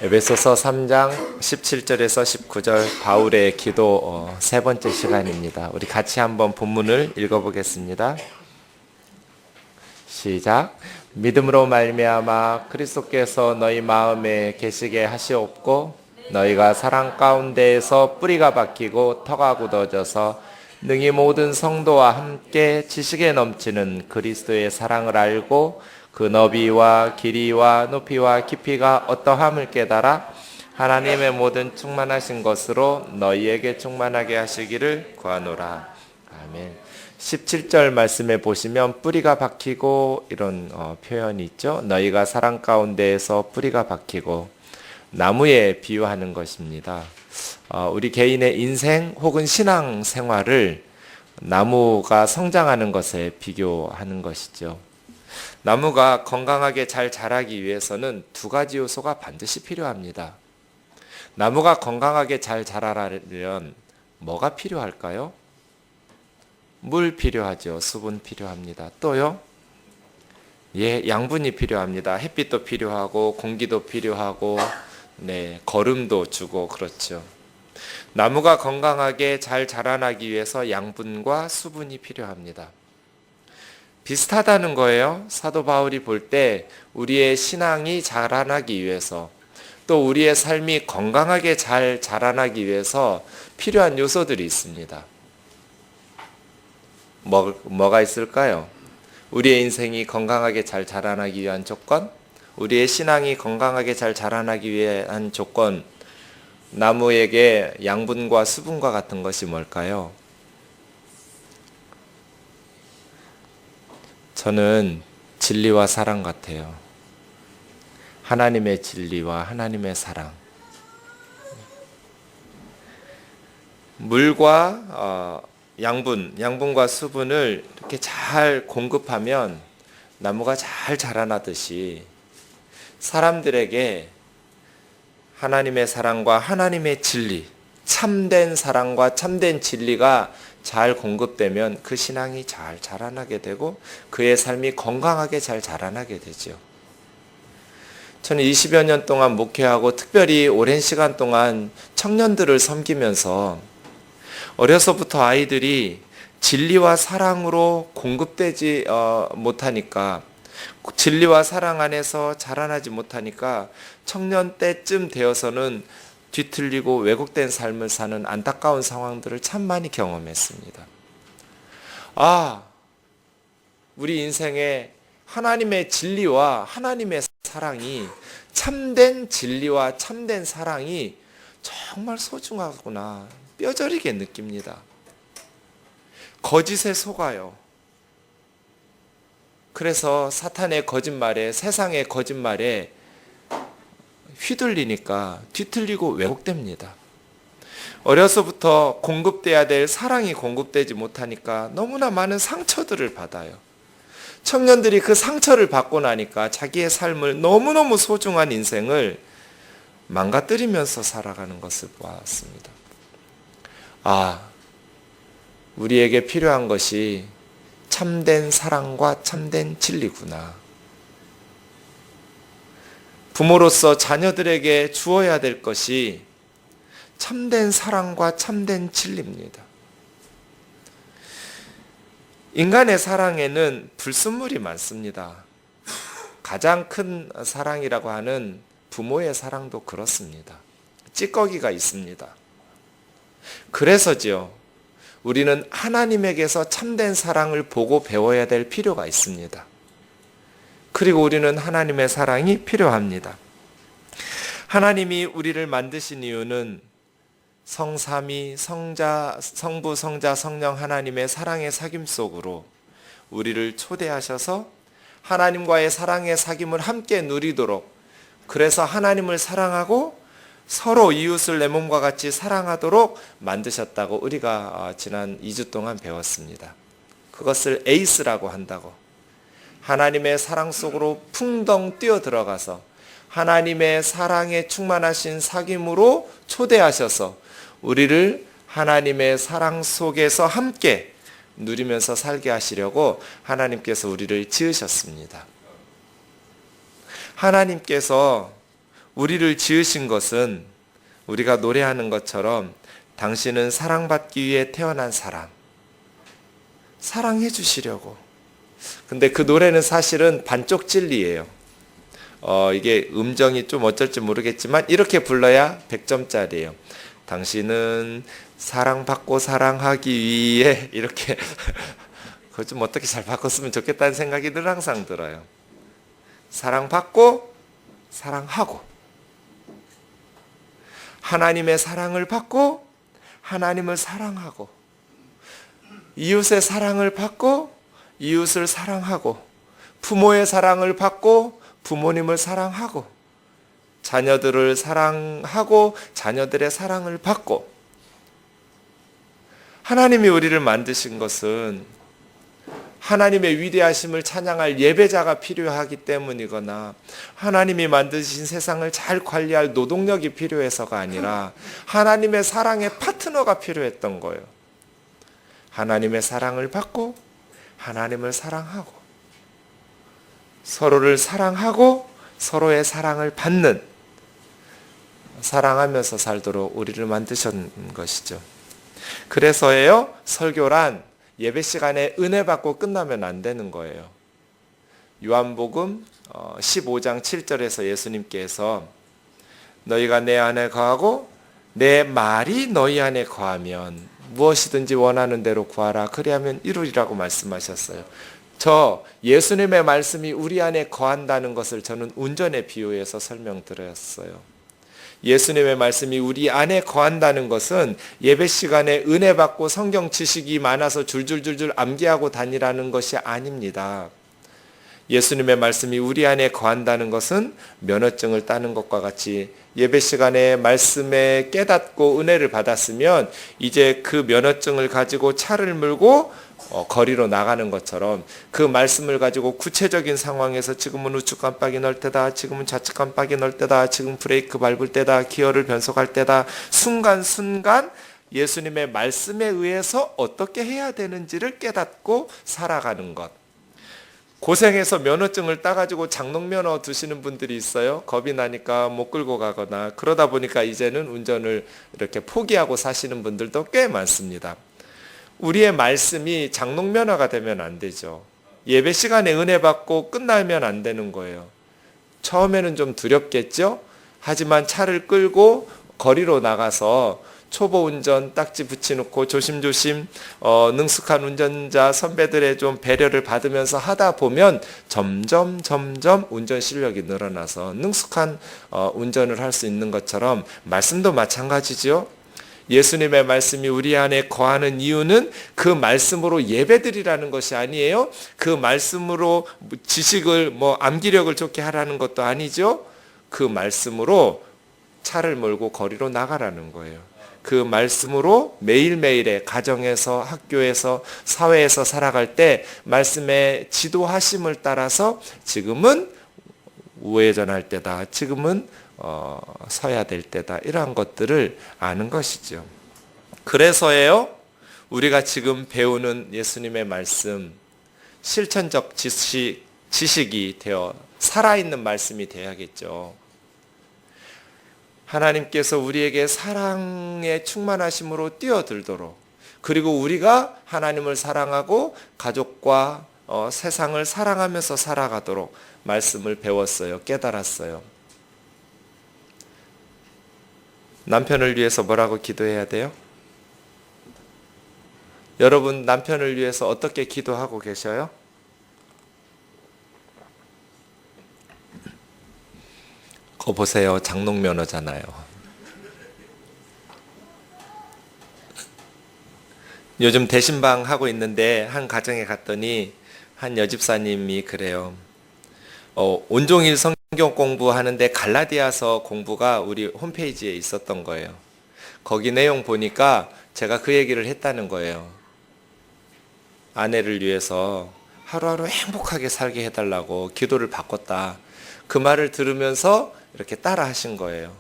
에베소서 3장 17절에서 19절 바울의 기도 세 번째 시간입니다. 우리 같이 한번 본문을 읽어보겠습니다. 시작. 믿음으로 말미암아 그리스도께서 너희 마음에 계시게 하시옵고 너희가 사랑 가운데에서 뿌리가 박히고 터가 굳어져서 능히 모든 성도와 함께 지식에 넘치는 그리스도의 사랑을 알고 그 너비와 길이와 높이와 깊이가 어떠함을 깨달아 하나님의 모든 충만하신 것으로 너희에게 충만하게 하시기를 구하노라. 아멘. 17절 말씀에 보시면 뿌리가 박히고 이런 표현이 있죠. 너희가 사랑 가운데에서 뿌리가 박히고 나무에 비유하는 것입니다. 우리 개인의 인생 혹은 신앙 생활을 나무가 성장하는 것에 비교하는 것이죠. 나무가 건강하게 잘 자라기 위해서는 두 가지 요소가 반드시 필요합니다. 나무가 건강하게 잘 자라려면 뭐가 필요할까요? 물 필요하죠. 수분 필요합니다. 또요? 양분이 필요합니다. 햇빛도 필요하고 공기도 필요하고 거름도 주고 그렇죠. 나무가 건강하게 잘 자라나기 위해서 양분과 수분이 필요합니다. 비슷하다는 거예요. 사도 바울이 볼 때 우리의 신앙이 자라나기 위해서 또 우리의 삶이 건강하게 잘 자라나기 위해서 필요한 요소들이 있습니다. 뭐가 있을까요? 우리의 인생이 건강하게 잘 자라나기 위한 조건, 우리의 신앙이 건강하게 잘 자라나기 위한 조건, 나무에게 양분과 수분과 같은 것이 뭘까요? 저는 진리와 사랑 같아요. 하나님의 진리와 하나님의 사랑. 물과 양분과 수분을 이렇게 잘 공급하면 나무가 잘 자라나듯이 사람들에게 하나님의 사랑과 하나님의 진리, 참된 사랑과 참된 진리가 잘 공급되면 그 신앙이 잘 자라나게 되고 그의 삶이 건강하게 잘 자라나게 되죠. 저는 20여 년 동안 목회하고 특별히 오랜 시간 동안 청년들을 섬기면서 어려서부터 아이들이 진리와 사랑으로 공급되지 못하니까, 진리와 사랑 안에서 자라나지 못하니까 청년 때쯤 되어서는 뒤틀리고 왜곡된 삶을 사는 안타까운 상황들을 참 많이 경험했습니다. 우리 인생에 하나님의 진리와 하나님의 사랑이, 참된 진리와 참된 사랑이 정말 소중하구나 뼈저리게 느낍니다. 거짓에 속아요. 그래서 사탄의 거짓말에, 세상의 거짓말에 휘둘리니까 뒤틀리고 왜곡됩니다. 어려서부터 공급돼야 될 사랑이 공급되지 못하니까 너무나 많은 상처들을 받아요. 청년들이 그 상처를 받고 나니까 자기의 삶을, 너무너무 소중한 인생을 망가뜨리면서 살아가는 것을 보았습니다. 우리에게 필요한 것이 참된 사랑과 참된 진리구나. 부모로서 자녀들에게 주어야 될 것이 참된 사랑과 참된 진리입니다. 인간의 사랑에는 불순물이 많습니다. 가장 큰 사랑이라고 하는 부모의 사랑도 그렇습니다. 찌꺼기가 있습니다. 그래서지요, 우리는 하나님에게서 참된 사랑을 보고 배워야 될 필요가 있습니다. 그리고 우리는 하나님의 사랑이 필요합니다. 하나님이 우리를 만드신 이유는 성삼위, 성부, 성자, 성령 하나님의 사랑의 사귐 속으로 우리를 초대하셔서 하나님과의 사랑의 사귐을 함께 누리도록, 그래서 하나님을 사랑하고 서로 이웃을 내 몸과 같이 사랑하도록 만드셨다고 우리가 지난 2주 동안 배웠습니다. 그것을 에이스라고 한다고. 하나님의 사랑 속으로 풍덩 뛰어들어가서 하나님의 사랑에 충만하신 사귐으로 초대하셔서 우리를 하나님의 사랑 속에서 함께 누리면서 살게 하시려고 하나님께서 우리를 지으셨습니다. 하나님께서 우리를 지으신 것은 우리가 노래하는 것처럼 당신은 사랑받기 위해 태어난 사람, 사랑해 주시려고. 근데 그 노래는 사실은 반쪽 진리예요. 이게 음정이 좀 어쩔지 모르겠지만 이렇게 불러야 100점짜리예요. 당신은 사랑받고 사랑하기 위해, 이렇게 그걸 좀 어떻게 잘 바꿨으면 좋겠다는 생각이 늘 항상 들어요. 사랑받고 사랑하고, 하나님의 사랑을 받고 하나님을 사랑하고, 이웃의 사랑을 받고 이웃을 사랑하고, 부모의 사랑을 받고 부모님을 사랑하고, 자녀들을 사랑하고 자녀들의 사랑을 받고. 하나님이 우리를 만드신 것은 하나님의 위대하심을 찬양할 예배자가 필요하기 때문이거나 하나님이 만드신 세상을 잘 관리할 노동력이 필요해서가 아니라 하나님의 사랑의 파트너가 필요했던 거예요. 하나님의 사랑을 받고 하나님을 사랑하고, 서로를 사랑하고 서로의 사랑을 받는, 사랑하면서 살도록 우리를 만드신 것이죠. 그래서예요, 설교란 예배 시간에 은혜 받고 끝나면 안 되는 거예요. 요한복음 15장 7절에서 예수님께서 너희가 내 안에 거하고 내 말이 너희 안에 거하면 무엇이든지 원하는 대로 구하라 그리하면 이루리라고 말씀하셨어요. 저 예수님의 말씀이 우리 안에 거한다는 것을 저는 운전에 비유해서 설명드렸어요. 예수님의 말씀이 우리 안에 거한다는 것은 예배 시간에 은혜 받고 성경 지식이 많아서 줄줄줄줄 암기하고 다니라는 것이 아닙니다. 예수님의 말씀이 우리 안에 거한다는 것은 면허증을 따는 것과 같이 예배 시간에 말씀에 깨닫고 은혜를 받았으면 이제 그 면허증을 가지고 차를 몰고 거리로 나가는 것처럼 그 말씀을 가지고 구체적인 상황에서 지금은 우측 깜빡이 넣을 때다, 지금은 좌측 깜빡이 넣을 때다, 지금 브레이크 밟을 때다, 기어를 변속할 때다, 순간순간 예수님의 말씀에 의해서 어떻게 해야 되는지를 깨닫고 살아가는 것. 고생해서 면허증을 따가지고 장롱면허 두시는 분들이 있어요. 겁이 나니까 못 끌고 가거나, 그러다 보니까 이제는 운전을 이렇게 포기하고 사시는 분들도 꽤 많습니다. 우리의 말씀이 장롱면허가 되면 안 되죠. 예배 시간에 은혜 받고 끝나면 안 되는 거예요. 처음에는 좀 두렵겠죠? 하지만 차를 끌고 거리로 나가서 초보 운전 딱지 붙여놓고 조심조심 능숙한 운전자 선배들의 좀 배려를 받으면서 하다 보면 점점 운전 실력이 늘어나서 능숙한 운전을 할 수 있는 것처럼 말씀도 마찬가지죠. 예수님의 말씀이 우리 안에 거하는 이유는 그 말씀으로 예배드리라는 것이 아니에요. 그 말씀으로 지식을 암기력을 좋게 하라는 것도 아니죠. 그 말씀으로 차를 몰고 거리로 나가라는 거예요. 그 말씀으로 매일매일의 가정에서, 학교에서, 사회에서 살아갈 때 말씀의 지도하심을 따라서 지금은 우회전할 때다, 지금은 서야 될 때다, 이러한 것들을 아는 것이죠. 그래서예요, 우리가 지금 배우는 예수님의 말씀, 실천적 지식이 되어 살아있는 말씀이 되어야겠죠. 하나님께서 우리에게 사랑의 충만하심으로 뛰어들도록, 그리고 우리가 하나님을 사랑하고 가족과 세상을 사랑하면서 살아가도록 말씀을 배웠어요. 깨달았어요. 남편을 위해서 뭐라고 기도해야 돼요? 여러분, 남편을 위해서 어떻게 기도하고 계셔요? 거 보세요. 장롱면허잖아요. 요즘 대신방 하고 있는데 한 가정에 갔더니 한 여집사님이 그래요. 온종일 성경 공부하는데 갈라디아서 공부가 우리 홈페이지에 있었던 거예요. 거기 내용 보니까 제가 그 얘기를 했다는 거예요. 아내를 위해서 하루하루 행복하게 살게 해달라고 기도를 바꿨다. 그 말을 들으면서 이렇게 따라 하신 거예요.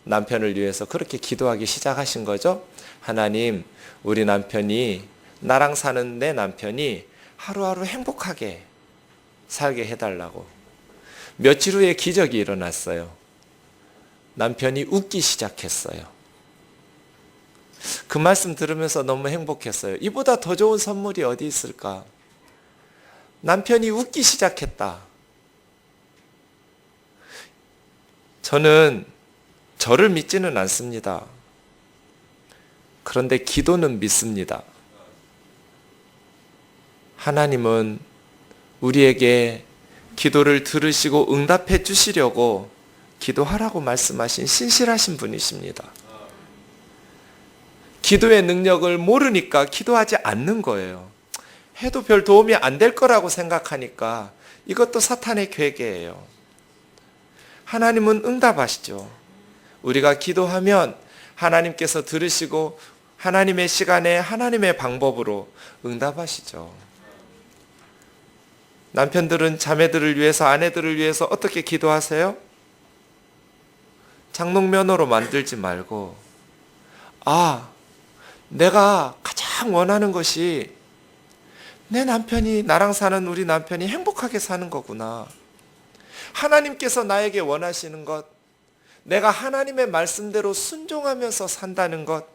남편을 위해서 그렇게 기도하기 시작하신 거죠. 하나님, 우리 남편이, 나랑 사는 내 남편이 하루하루 행복하게 살게 해달라고. 며칠 후에 기적이 일어났어요. 남편이 웃기 시작했어요. 그 말씀 들으면서 너무 행복했어요. 이보다 더 좋은 선물이 어디 있을까? 남편이 웃기 시작했다. 저는 저를 믿지는 않습니다. 그런데 기도는 믿습니다. 하나님은 우리에게 기도를 들으시고 응답해 주시려고 기도하라고 말씀하신 신실하신 분이십니다. 기도의 능력을 모르니까 기도하지 않는 거예요. 해도 별 도움이 안 될 거라고 생각하니까 이것도 사탄의 괴계예요. 하나님은 응답하시죠. 우리가 기도하면 하나님께서 들으시고 하나님의 시간에 하나님의 방법으로 응답하시죠. 남편들은 자매들을 위해서, 아내들을 위해서 어떻게 기도하세요? 장롱면허로 만들지 말고, 내가 가장 원하는 것이 내 남편이, 나랑 사는 우리 남편이 행복하게 사는 거구나. 하나님께서 나에게 원하시는 것, 내가 하나님의 말씀대로 순종하면서 산다는 것,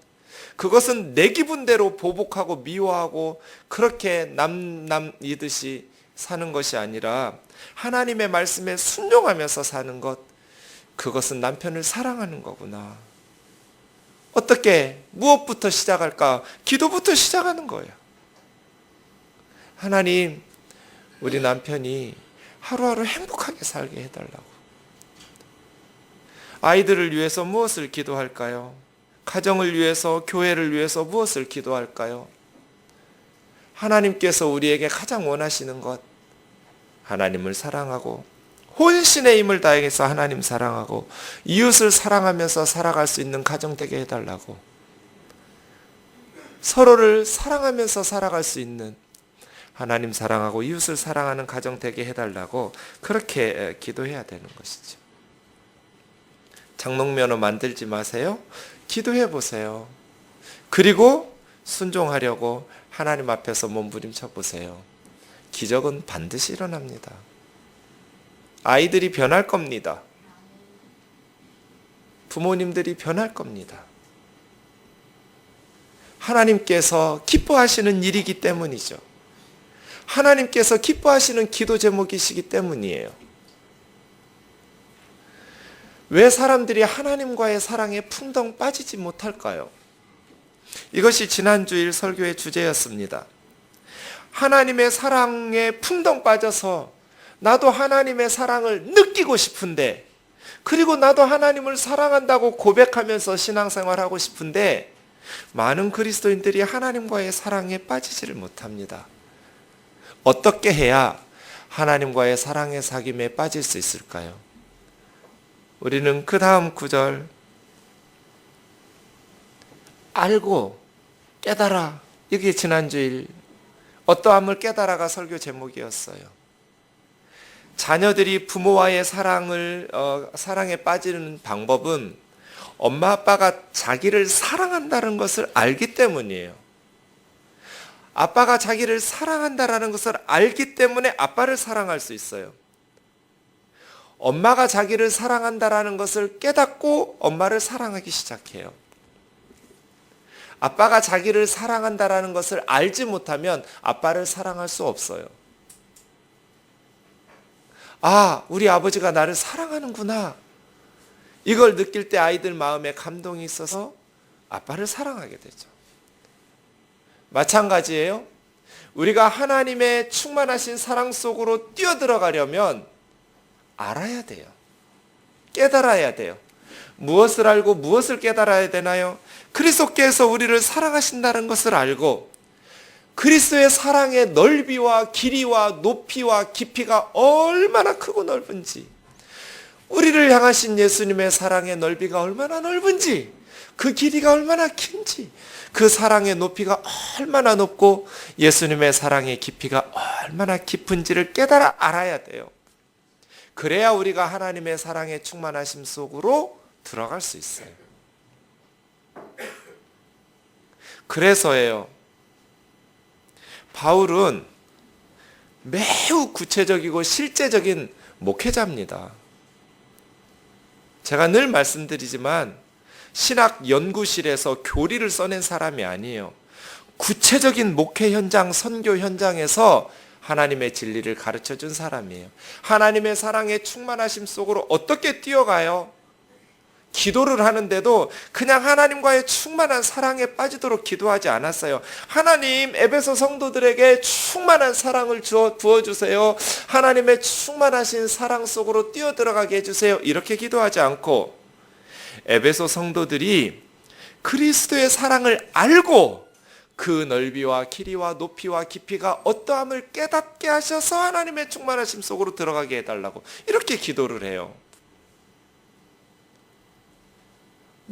그것은 내 기분대로 보복하고 미워하고 그렇게 남이듯이 사는 것이 아니라 하나님의 말씀에 순종하면서 사는 것, 그것은 남편을 사랑하는 거구나. 어떻게, 무엇부터 시작할까? 기도부터 시작하는 거예요. 하나님, 우리 남편이 하루하루 행복하게 살게 해달라고. 아이들을 위해서 무엇을 기도할까요? 가정을 위해서, 교회를 위해서 무엇을 기도할까요? 하나님께서 우리에게 가장 원하시는 것, 하나님을 사랑하고 혼신의 힘을 다해서 하나님 사랑하고 이웃을 사랑하면서 살아갈 수 있는 가정 되게 해달라고, 서로를 사랑하면서 살아갈 수 있는, 하나님 사랑하고 이웃을 사랑하는 가정 되게 해달라고 그렇게 기도해야 되는 것이죠. 장롱면허 만들지 마세요. 기도해 보세요. 그리고 순종하려고 하나님 앞에서 몸부림쳐 보세요. 기적은 반드시 일어납니다. 아이들이 변할 겁니다. 부모님들이 변할 겁니다. 하나님께서 기뻐하시는 일이기 때문이죠. 하나님께서 기뻐하시는 기도 제목이시기 때문이에요. 왜 사람들이 하나님과의 사랑에 풍덩 빠지지 못할까요? 이것이 지난주일 설교의 주제였습니다. 하나님의 사랑에 풍덩 빠져서 나도 하나님의 사랑을 느끼고 싶은데, 그리고 나도 하나님을 사랑한다고 고백하면서 신앙생활하고 싶은데, 많은 그리스도인들이 하나님과의 사랑에 빠지지를 못합니다. 어떻게 해야 하나님과의 사랑의 사귐에 빠질 수 있을까요? 우리는 그 다음 구절, 알고 깨달아, 이게 지난주일 어떠함을 깨달아가 설교 제목이었어요. 자녀들이 부모와의 사랑에 빠지는 방법은 엄마 아빠가 자기를 사랑한다는 것을 알기 때문이에요. 아빠가 자기를 사랑한다는 것을 알기 때문에 아빠를 사랑할 수 있어요. 엄마가 자기를 사랑한다는 것을 깨닫고 엄마를 사랑하기 시작해요. 아빠가 자기를 사랑한다는 것을 알지 못하면 아빠를 사랑할 수 없어요. 우리 아버지가 나를 사랑하는구나. 이걸 느낄 때 아이들 마음에 감동이 있어서 아빠를 사랑하게 되죠. 마찬가지예요. 우리가 하나님의 충만하신 사랑 속으로 뛰어들어가려면 알아야 돼요. 깨달아야 돼요. 무엇을 알고 무엇을 깨달아야 되나요? 그리스도께서 우리를 사랑하신다는 것을 알고 그리스도의 사랑의 넓이와 길이와 높이와 깊이가 얼마나 크고 넓은지, 우리를 향하신 예수님의 사랑의 넓이가 얼마나 넓은지, 그 길이가 얼마나 긴지, 그 사랑의 높이가 얼마나 높고 예수님의 사랑의 깊이가 얼마나 깊은지를 깨달아 알아야 돼요. 그래야 우리가 하나님의 사랑의 충만하심 속으로 들어갈 수 있어요. 그래서예요. 바울은 매우 구체적이고 실제적인 목회자입니다. 제가 늘 말씀드리지만 신학 연구실에서 교리를 써낸 사람이 아니에요. 구체적인 목회 현장, 선교 현장에서 하나님의 진리를 가르쳐 준 사람이에요. 하나님의 사랑의 충만하심 속으로 어떻게 뛰어가요? 기도를 하는데도 그냥 하나님과의 충만한 사랑에 빠지도록 기도하지 않았어요. 하나님, 에베소 성도들에게 충만한 사랑을 부어주세요. 하나님의 충만하신 사랑 속으로 뛰어들어가게 해주세요. 이렇게 기도하지 않고 에베소 성도들이 그리스도의 사랑을 알고 그 넓이와 길이와 높이와 깊이가 어떠함을 깨닫게 하셔서 하나님의 충만하심 속으로 들어가게 해달라고 이렇게 기도를 해요.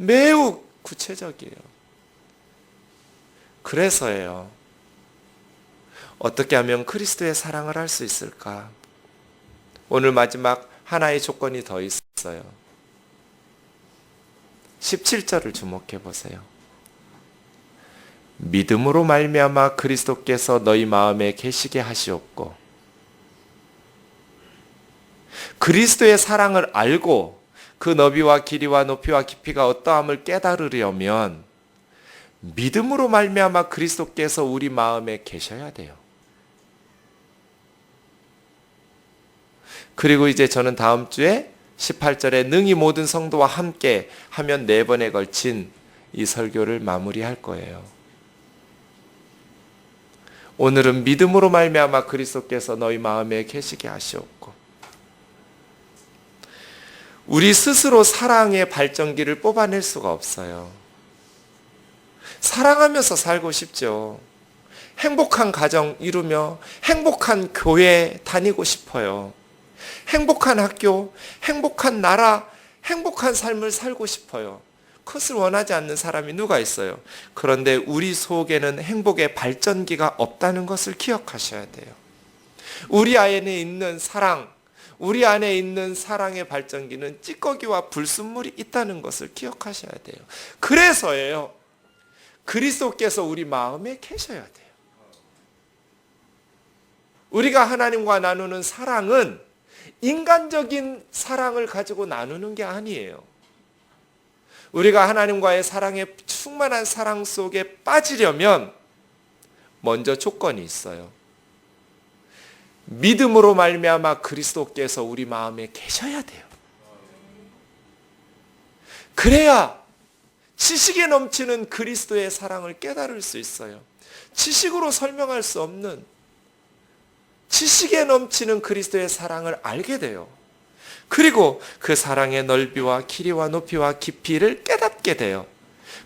매우 구체적이에요. 그래서예요. 어떻게 하면 그리스도의 사랑을 할 수 있을까? 오늘 마지막 하나의 조건이 더 있어요. 17절을 주목해 보세요. 믿음으로 말미암아 그리스도께서 너희 마음에 계시게 하시옵고, 그리스도의 사랑을 알고 그 너비와 길이와 높이와 깊이가 어떠함을 깨달으려면 믿음으로 말미암아 그리스도께서 우리 마음에 계셔야 돼요. 그리고 이제 저는 다음 주에 18절에 능히 모든 성도와 함께 하면 4번에 걸친 이 설교를 마무리할 거예요. 오늘은 믿음으로 말미암아 그리스도께서 너희 마음에 계시게 하시옵고, 우리 스스로 사랑의 발전기를 뽑아낼 수가 없어요. 사랑하면서 살고 싶죠. 행복한 가정 이루며 행복한 교회 다니고 싶어요. 행복한 학교, 행복한 나라, 행복한 삶을 살고 싶어요. 그것을 원하지 않는 사람이 누가 있어요? 그런데 우리 속에는 행복의 발전기가 없다는 것을 기억하셔야 돼요. 우리 안에 있는 사랑, 우리 안에 있는 사랑의 발전기는 찌꺼기와 불순물이 있다는 것을 기억하셔야 돼요. 그래서예요. 그리스도께서 우리 마음에 계셔야 돼요. 우리가 하나님과 나누는 사랑은 인간적인 사랑을 가지고 나누는 게 아니에요. 우리가 하나님과의 사랑에 충만한 사랑 속에 빠지려면 먼저 조건이 있어요. 믿음으로 말미암아 그리스도께서 우리 마음에 계셔야 돼요. 그래야 지식에 넘치는 그리스도의 사랑을 깨달을 수 있어요. 지식으로 설명할 수 없는 지식에 넘치는 그리스도의 사랑을 알게 돼요. 그리고 그 사랑의 넓이와 길이와 높이와 깊이를 깨닫게 돼요.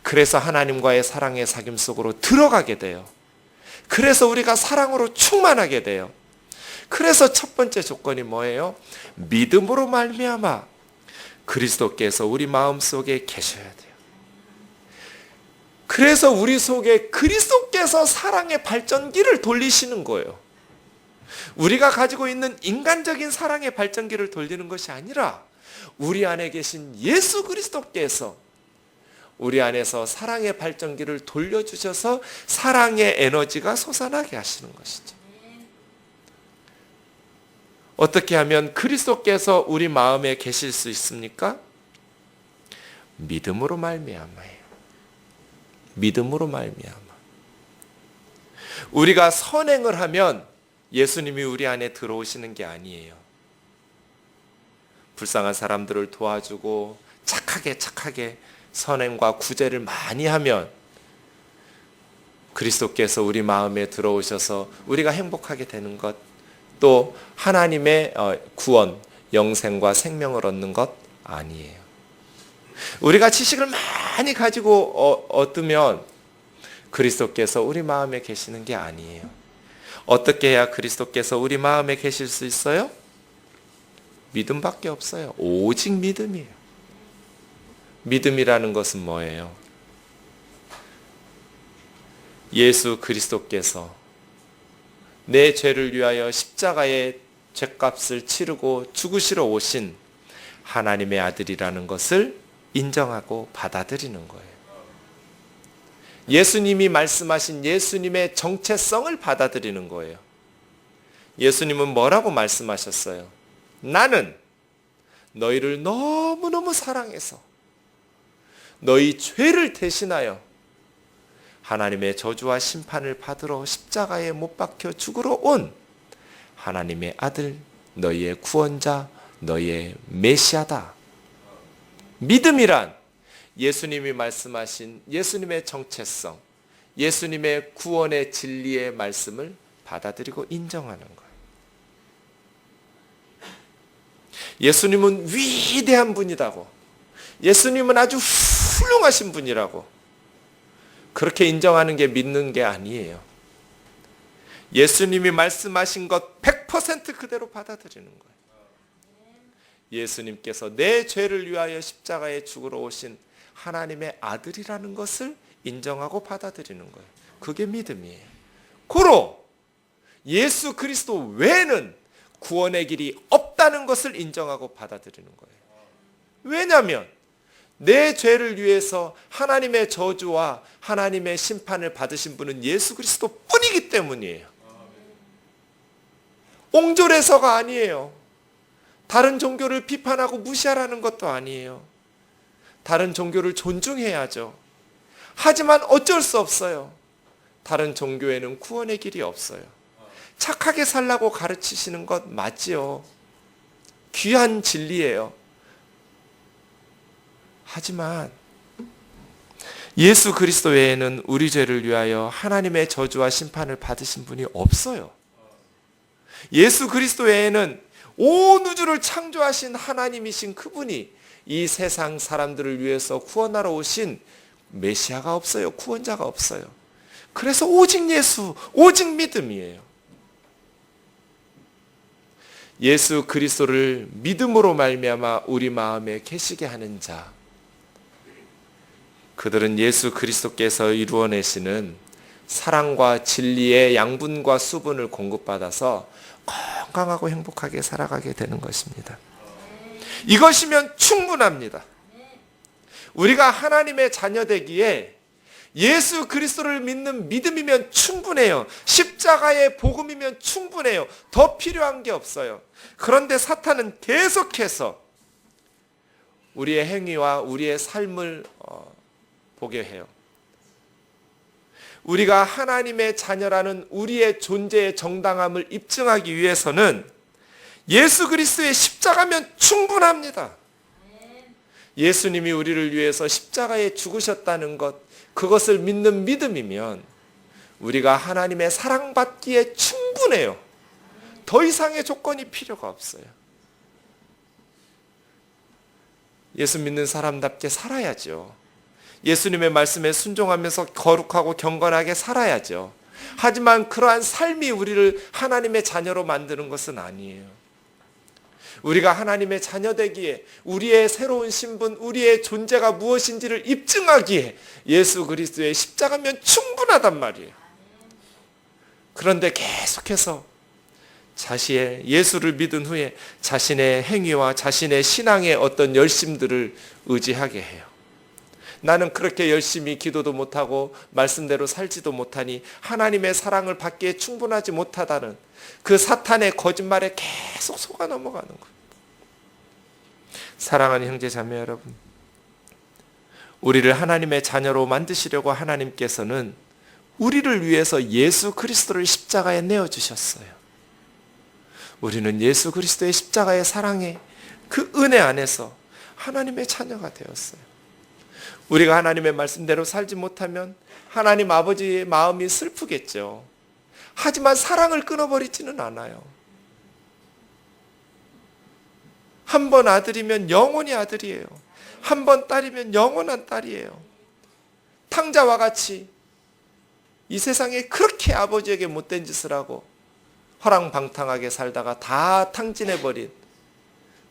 그래서 하나님과의 사랑의 사귐 속으로 들어가게 돼요. 그래서 우리가 사랑으로 충만하게 돼요. 그래서 첫 번째 조건이 뭐예요? 믿음으로 말미암아 그리스도께서 우리 마음속에 계셔야 돼요. 그래서 우리 속에 그리스도께서 사랑의 발전기를 돌리시는 거예요. 우리가 가지고 있는 인간적인 사랑의 발전기를 돌리는 것이 아니라 우리 안에 계신 예수 그리스도께서 우리 안에서 사랑의 발전기를 돌려주셔서 사랑의 에너지가 솟아나게 하시는 것이죠. 어떻게 하면 그리스도께서 우리 마음에 계실 수 있습니까? 믿음으로 말미암아요. 믿음으로 말미암아. 우리가 선행을 하면 예수님이 우리 안에 들어오시는 게 아니에요. 불쌍한 사람들을 도와주고 착하게 선행과 구제를 많이 하면 그리스도께서 우리 마음에 들어오셔서 우리가 행복하게 되는 것, 또 하나님의 구원, 영생과 생명을 얻는 것 아니에요. 우리가 지식을 많이 가지고 얻으면 그리스도께서 우리 마음에 계시는 게 아니에요. 어떻게 해야 그리스도께서 우리 마음에 계실 수 있어요? 믿음밖에 없어요. 오직 믿음이에요. 믿음이라는 것은 뭐예요? 예수 그리스도께서 내 죄를 위하여 십자가의 죄값을 치르고 죽으시러 오신 하나님의 아들이라는 것을 인정하고 받아들이는 거예요. 예수님이 말씀하신 예수님의 정체성을 받아들이는 거예요. 예수님은 뭐라고 말씀하셨어요? 나는 너희를 너무너무 사랑해서 너희 죄를 대신하여 하나님의 저주와 심판을 받으러 십자가에 못 박혀 죽으러 온 하나님의 아들, 너희의 구원자, 너희의 메시아다. 믿음이란 예수님이 말씀하신 예수님의 정체성, 예수님의 구원의 진리의 말씀을 받아들이고 인정하는 거예요. 예수님은 위대한 분이라고, 예수님은 아주 훌륭하신 분이라고 그렇게 인정하는 게 믿는 게 아니에요. 예수님이 말씀하신 것 100% 그대로 받아들이는 거예요. 예수님께서 내 죄를 위하여 십자가에 죽으러 오신 하나님의 아들이라는 것을 인정하고 받아들이는 거예요. 그게 믿음이에요. 고로 예수 그리스도 외에는 구원의 길이 없다는 것을 인정하고 받아들이는 거예요. 왜냐하면 내 죄를 위해서 하나님의 저주와 하나님의 심판을 받으신 분은 예수 그리스도 뿐이기 때문이에요. 옹졸해서가 아니에요. 다른 종교를 비판하고 무시하라는 것도 아니에요. 다른 종교를 존중해야죠. 하지만 어쩔 수 없어요. 다른 종교에는 구원의 길이 없어요. 착하게 살라고 가르치시는 것 맞지요. 귀한 진리예요. 하지만 예수 그리스도 외에는 우리 죄를 위하여 하나님의 저주와 심판을 받으신 분이 없어요. 예수 그리스도 외에는 온 우주를 창조하신 하나님이신 그분이 이 세상 사람들을 위해서 구원하러 오신 메시아가 없어요. 구원자가 없어요. 그래서 오직 예수, 오직 믿음이에요. 예수 그리스도를 믿음으로 말미암아 우리 마음에 계시게 하는 자, 그들은 예수 그리스도께서 이루어내시는 사랑과 진리의 양분과 수분을 공급받아서 건강하고 행복하게 살아가게 되는 것입니다. 이것이면 충분합니다. 우리가 하나님의 자녀 되기에 예수 그리스도를 믿는 믿음이면 충분해요. 십자가의 복음이면 충분해요. 더 필요한 게 없어요. 그런데 사탄은 계속해서 우리의 행위와 우리의 삶을 보게 해요. 우리가 하나님의 자녀라는 우리의 존재의 정당함을 입증하기 위해서는 예수 그리스도의 십자가면 충분합니다. 예수님이 우리를 위해서 십자가에 죽으셨다는 것, 그것을 믿는 믿음이면 우리가 하나님의 사랑받기에 충분해요. 더 이상의 조건이 필요가 없어요. 예수 믿는 사람답게 살아야죠. 예수님의 말씀에 순종하면서 거룩하고 경건하게 살아야죠. 하지만 그러한 삶이 우리를 하나님의 자녀로 만드는 것은 아니에요. 우리가 하나님의 자녀 되기에 우리의 새로운 신분, 우리의 존재가 무엇인지를 입증하기에 예수 그리스도의 십자가면 충분하단 말이에요. 그런데 계속해서 자신의 예수를 믿은 후에 자신의 행위와 자신의 신앙의 어떤 열심들을 의지하게 해요. 나는 그렇게 열심히 기도도 못하고 말씀대로 살지도 못하니 하나님의 사랑을 받기에 충분하지 못하다는 그 사탄의 거짓말에 계속 속아 넘어가는 거예요. 사랑하는 형제 자매 여러분, 우리를 하나님의 자녀로 만드시려고 하나님께서는 우리를 위해서 예수 그리스도를 십자가에 내어주셨어요. 우리는 예수 그리스도의 십자가의 사랑에 그 은혜 안에서 하나님의 자녀가 되었어요. 우리가 하나님의 말씀대로 살지 못하면 하나님 아버지의 마음이 슬프겠죠. 하지만 사랑을 끊어버리지는 않아요. 한 번 아들이면 영원히 아들이에요. 한 번 딸이면 영원한 딸이에요. 탕자와 같이 이 세상에 그렇게 아버지에게 못된 짓을 하고 허랑방탕하게 살다가 다 탕진해버린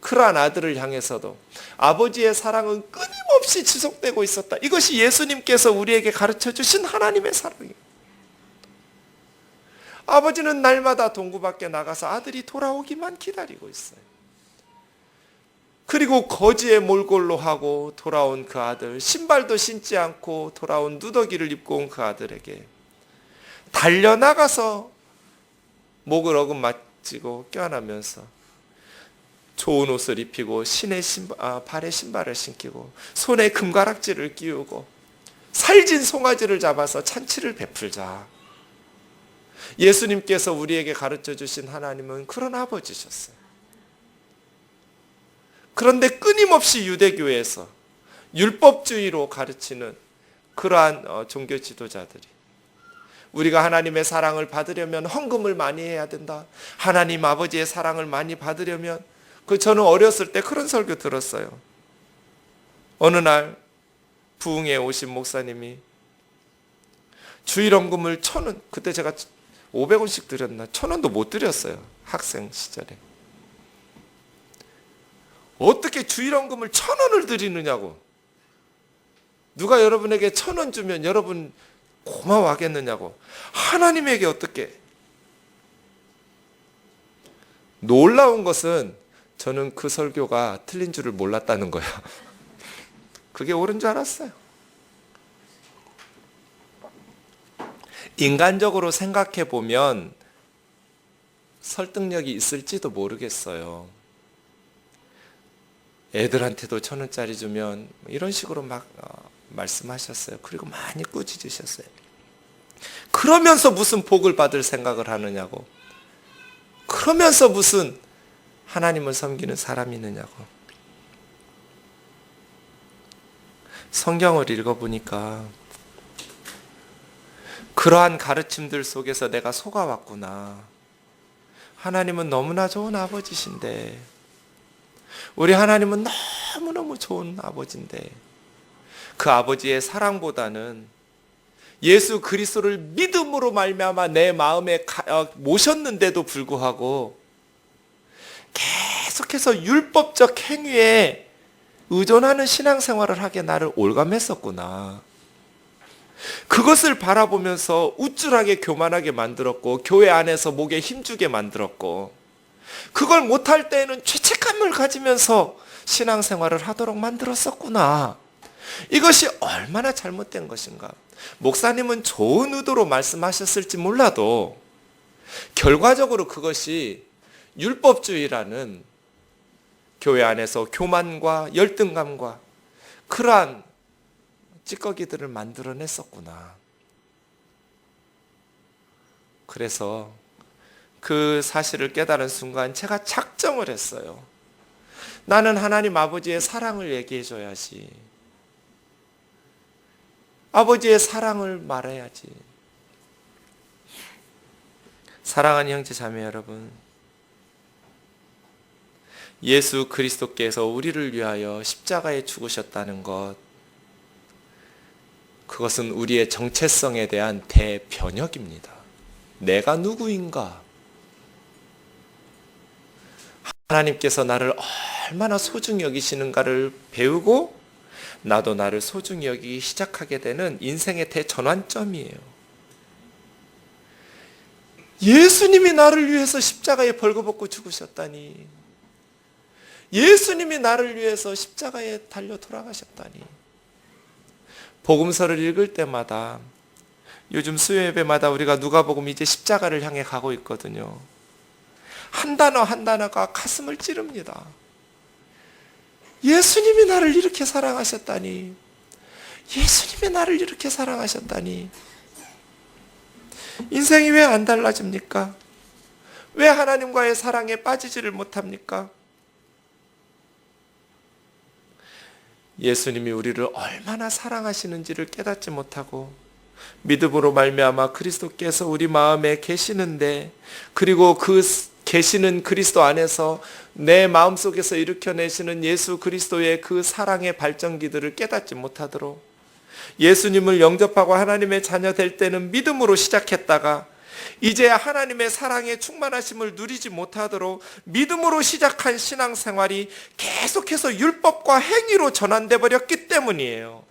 그러한 아들을 향해서도 아버지의 사랑은 끊임없이 지속되고 있었다. 이것이 예수님께서 우리에게 가르쳐 주신 하나님의 사랑이에요. 아버지는 날마다 동구 밖에 나가서 아들이 돌아오기만 기다리고 있어요. 그리고 거지에 몰골로 하고 돌아온 그 아들, 신발도 신지 않고 돌아온 누더기를 입고 온 그 아들에게 달려나가서 목을 어금맞히고 껴안으면서 좋은 옷을 입히고 발에 신발을 신기고 손에 금가락지를 끼우고 살진 송아지를 잡아서 잔치를 베풀자. 예수님께서 우리에게 가르쳐 주신 하나님은 그런 아버지셨어요. 그런데 끊임없이 유대교에서 율법주의로 가르치는 그러한 종교 지도자들이 우리가 하나님의 사랑을 받으려면 헌금을 많이 해야 된다. 하나님 아버지의 사랑을 많이 받으려면 저는 어렸을 때 그런 설교 들었어요. 어느 날 부흥에 오신 목사님이 주일헌금을 1,000원, 그때 제가 500원씩 드렸나 1,000원도 못 드렸어요. 학생 시절에. 어떻게 주일헌금을 1,000원을 드리느냐고. 누가 여러분에게 1,000원 주면 여러분 고마워하겠느냐고. 하나님에게 어떻게. 놀라운 것은 저는 그 설교가 틀린 줄을 몰랐다는 거야. 그게 옳은 줄 알았어요. 인간적으로 생각해 보면 설득력이 있을지도 모르겠어요. 애들한테도 1,000원짜리 주면 이런 식으로 막 말씀하셨어요. 그리고 많이 꾸짖으셨어요. 그러면서 무슨 복을 받을 생각을 하느냐고. 그러면서 무슨 하나님을 섬기는 사람이 있느냐고. 성경을 읽어보니까 그러한 가르침들 속에서 내가 속아왔구나. 하나님은 너무나 좋은 아버지신데, 우리 하나님은 너무너무 좋은 아버지인데, 그 아버지의 사랑보다는 예수 그리스도를 믿음으로 말미암아 내 마음에 모셨는데도 불구하고 계속해서 율법적 행위에 의존하는 신앙생활을 하게 나를 올감했었구나. 그것을 바라보면서 우쭐하게 교만하게 만들었고, 교회 안에서 목에 힘주게 만들었고, 그걸 못할 때에는 죄책감을 가지면서 신앙생활을 하도록 만들었었구나. 이것이 얼마나 잘못된 것인가. 목사님은 좋은 의도로 말씀하셨을지 몰라도 결과적으로 그것이 율법주의라는 교회 안에서 교만과 열등감과 그러한 찌꺼기들을 만들어냈었구나. 그래서 그 사실을 깨달은 순간 제가 작정을 했어요. 나는 하나님 아버지의 사랑을 얘기해 줘야지. 아버지의 사랑을 말해야지. 사랑하는 형제 자매 여러분, 예수 그리스도께서 우리를 위하여 십자가에 죽으셨다는 것, 그것은 우리의 정체성에 대한 대변혁입니다. 내가 누구인가? 하나님께서 나를 얼마나 소중히 여기시는가를 배우고 나도 나를 소중히 여기기 시작하게 되는 인생의 대전환점이에요. 예수님이 나를 위해서 십자가에 벌거벗고 죽으셨다니. 예수님이 나를 위해서 십자가에 달려 돌아가셨다니. 복음서를 읽을 때마다, 요즘 수요예배마다 우리가 누가복음 이제 십자가를 향해 가고 있거든요. 한 단어 한 단어가 가슴을 찌릅니다. 예수님이 나를 이렇게 사랑하셨다니. 예수님이 나를 이렇게 사랑하셨다니. 인생이 왜 안 달라집니까? 왜 하나님과의 사랑에 빠지지를 못합니까? 예수님이 우리를 얼마나 사랑하시는지를 깨닫지 못하고 믿음으로 말미암아 그리스도께서 우리 마음에 계시는데, 그리고 그 계시는 그리스도 안에서 내 마음속에서 일으켜내시는 예수 그리스도의 그 사랑의 발전기들을 깨닫지 못하도록, 예수님을 영접하고 하나님의 자녀 될 때는 믿음으로 시작했다가 이제 하나님의 사랑의 충만하심을 누리지 못하도록 믿음으로 시작한 신앙생활이 계속해서 율법과 행위로 전환돼 버렸기 때문이에요.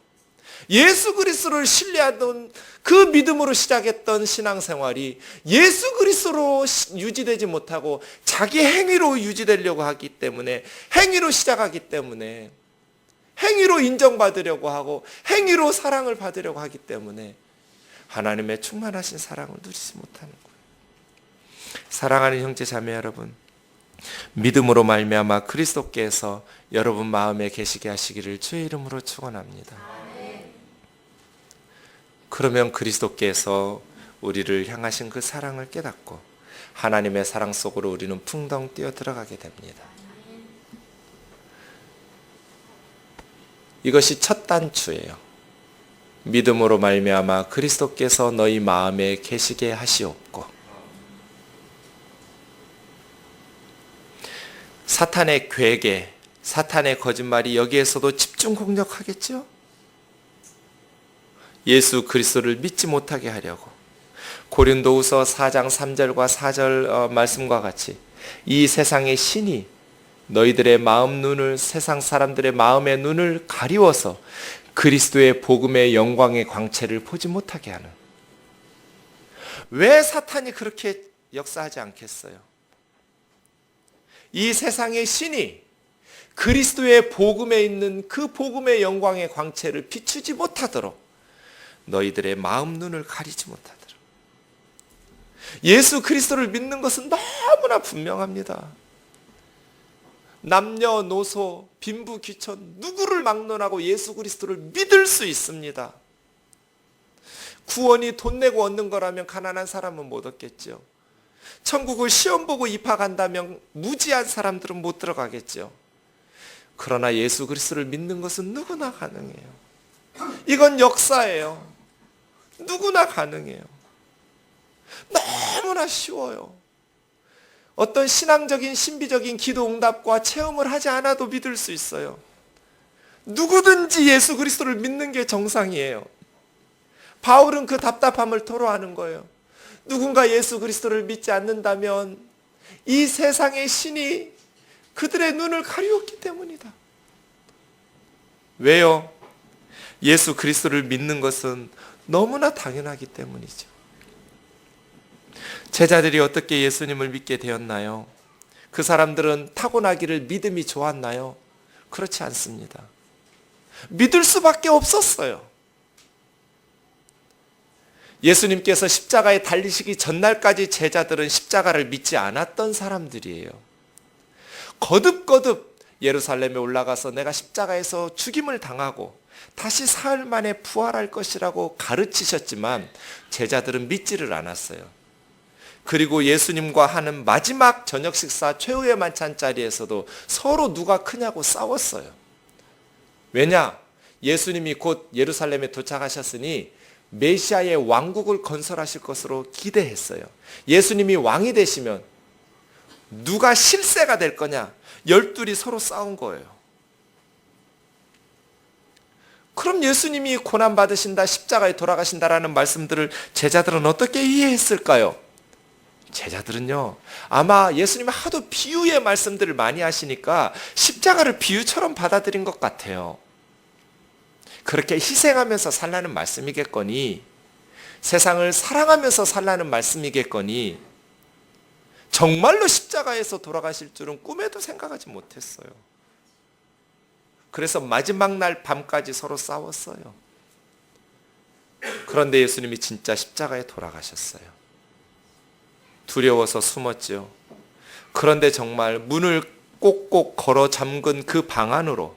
예수 그리스도를 신뢰하던 그 믿음으로 시작했던 신앙생활이 예수 그리스도로 유지되지 못하고 자기 행위로 유지되려고 하기 때문에, 행위로 시작하기 때문에, 행위로 인정받으려고 하고 행위로 사랑을 받으려고 하기 때문에 하나님의 충만하신 사랑을 누리지 못하는 거예요. 사랑하는 형제 자매 여러분, 믿음으로 말미암아 그리스도께서 여러분 마음에 계시게 하시기를 주의 이름으로 축원합니다. 그러면 그리스도께서 우리를 향하신 그 사랑을 깨닫고 하나님의 사랑 속으로 우리는 풍덩 뛰어 들어가게 됩니다. 이것이 첫 단추예요. 믿음으로 말미암아 그리스도께서 너희 마음에 계시게 하시옵고. 사탄의 괴계, 사탄의 거짓말이 여기에서도 집중 공격하겠죠? 예수 그리스도를 믿지 못하게 하려고. 고린도후서 4장 3절과 4절 말씀과 같이 이 세상의 신이 너희들의 마음 눈을, 세상 사람들의 마음의 눈을 가리워서 그리스도의 복음의 영광의 광채를 보지 못하게 하는. 왜 사탄이 그렇게 역사하지 않겠어요? 이 세상의 신이 그리스도의 복음에 있는 그 복음의 영광의 광채를 비추지 못하도록 너희들의 마음 눈을 가리지 못하도록. 예수 그리스도를 믿는 것은 너무나 분명합니다. 남녀노소, 빈부귀천 누구를 막론하고 예수 그리스도를 믿을 수 있습니다. 구원이 돈 내고 얻는 거라면 가난한 사람은 못 얻겠죠. 천국을 시험 보고 입학한다면 무지한 사람들은 못 들어가겠죠. 그러나 예수 그리스도를 믿는 것은 누구나 가능해요. 이건 역사예요. 누구나 가능해요. 너무나 쉬워요. 어떤 신앙적인 신비적인 기도 응답과 체험을 하지 않아도 믿을 수 있어요. 누구든지 예수 그리스도를 믿는 게 정상이에요. 바울은 그 답답함을 토로하는 거예요. 누군가 예수 그리스도를 믿지 않는다면 이 세상의 신이 그들의 눈을 가리웠기 때문이다. 왜요? 예수 그리스도를 믿는 것은 너무나 당연하기 때문이죠. 제자들이 어떻게 예수님을 믿게 되었나요? 그 사람들은 타고나기를 믿음이 좋았나요? 그렇지 않습니다. 믿을 수밖에 없었어요. 예수님께서 십자가에 달리시기 전날까지 제자들은 십자가를 믿지 않았던 사람들이에요. 거듭거듭 예루살렘에 올라가서 내가 십자가에서 죽임을 당하고 다시 사흘 만에 부활할 것이라고 가르치셨지만 제자들은 믿지를 않았어요. 그리고 예수님과 하는 마지막 저녁 식사 최후의 만찬 자리에서도 서로 누가 크냐고 싸웠어요. 왜냐? 예수님이 곧 예루살렘에 도착하셨으니 메시아의 왕국을 건설하실 것으로 기대했어요. 예수님이 왕이 되시면 누가 실세가 될 거냐? 열둘이 서로 싸운 거예요. 그럼 예수님이 고난받으신다, 십자가에 돌아가신다라는 말씀들을 제자들은 어떻게 이해했을까요? 제자들은요, 아마 예수님이 하도 비유의 말씀들을 많이 하시니까 십자가를 비유처럼 받아들인 것 같아요. 그렇게 희생하면서 살라는 말씀이겠거니, 세상을 사랑하면서 살라는 말씀이겠거니, 정말로 십자가에서 돌아가실 줄은 꿈에도 생각하지 못했어요. 그래서 마지막 날 밤까지 서로 싸웠어요. 그런데 예수님이 진짜 십자가에 돌아가셨어요. 두려워서 숨었죠. 그런데 정말 문을 꼭꼭 걸어 잠근 그 방 안으로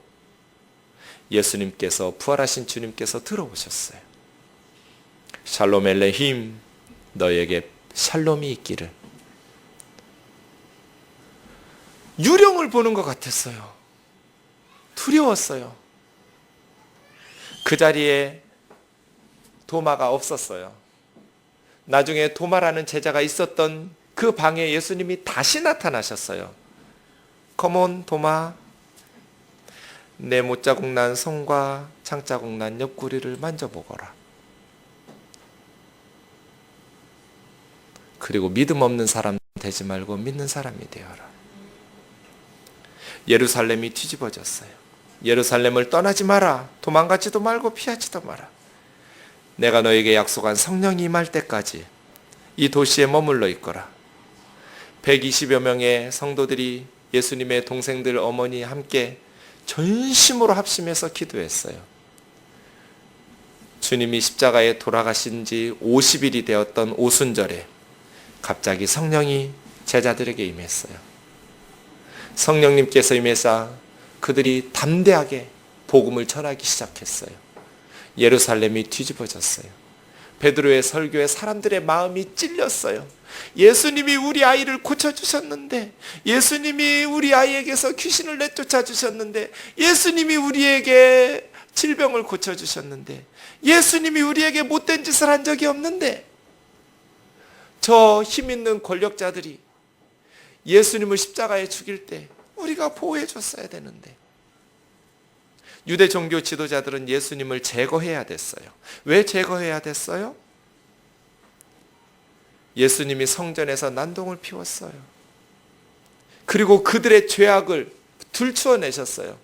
예수님께서, 부활하신 주님께서 들어오셨어요. 샬롬 엘레힘, 너에게 샬롬이 있기를. 유령을 보는 것 같았어요. 두려웠어요. 그 자리에 도마가 없었어요. 나중에 도마라는 제자가 있었던 그 방에 예수님이 다시 나타나셨어요. 컴온 도마, 내 못자국 난 손과 창자국 난 옆구리를 만져보거라. 그리고 믿음 없는 사람 되지 말고 믿는 사람이 되어라. 예루살렘이 뒤집어졌어요. 예루살렘을 떠나지 마라. 도망가지도 말고 피하지도 마라. 내가 너에게 약속한 성령이 임할 때까지 이 도시에 머물러 있거라. 120여 명의 성도들이 예수님의 동생들 어머니 함께 전심으로 합심해서 기도했어요. 주님이 십자가에 돌아가신 지 50일이 되었던 오순절에 갑자기 성령이 제자들에게 임했어요. 성령님께서 임해사 그들이 담대하게 복음을 전하기 시작했어요. 예루살렘이 뒤집어졌어요. 베드로의 설교에 사람들의 마음이 찔렸어요. 예수님이 우리 아이를 고쳐주셨는데, 예수님이 우리 아이에게서 귀신을 내쫓아 주셨는데, 예수님이 우리에게 질병을 고쳐주셨는데, 예수님이 우리에게 못된 짓을 한 적이 없는데, 저 힘있는 권력자들이 예수님을 십자가에 죽일 때 우리가 보호해 줬어야 되는데, 유대 종교 지도자들은 예수님을 제거해야 됐어요. 왜 제거해야 됐어요? 예수님이 성전에서 난동을 피웠어요. 그리고 그들의 죄악을 들추어내셨어요.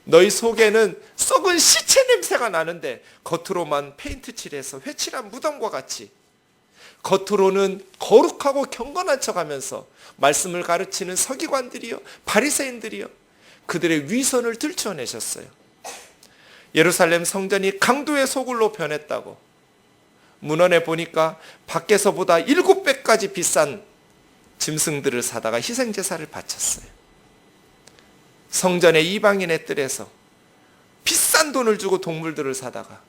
너희 속에는 썩은 시체 냄새가 나는데 겉으로만 페인트 칠해서 회칠한 무덤과 같이, 겉으로는 거룩하고 경건한 척하면서 말씀을 가르치는 서기관들이요, 바리새인들이요, 그들의 위선을 들춰내셨어요. 예루살렘 성전이 강도의 소굴로 변했다고, 문헌에 보니까 밖에서보다 7배까지 비싼 짐승들을 사다가 희생제사를 바쳤어요. 성전의 이방인의 뜰에서 비싼 돈을 주고 동물들을 사다가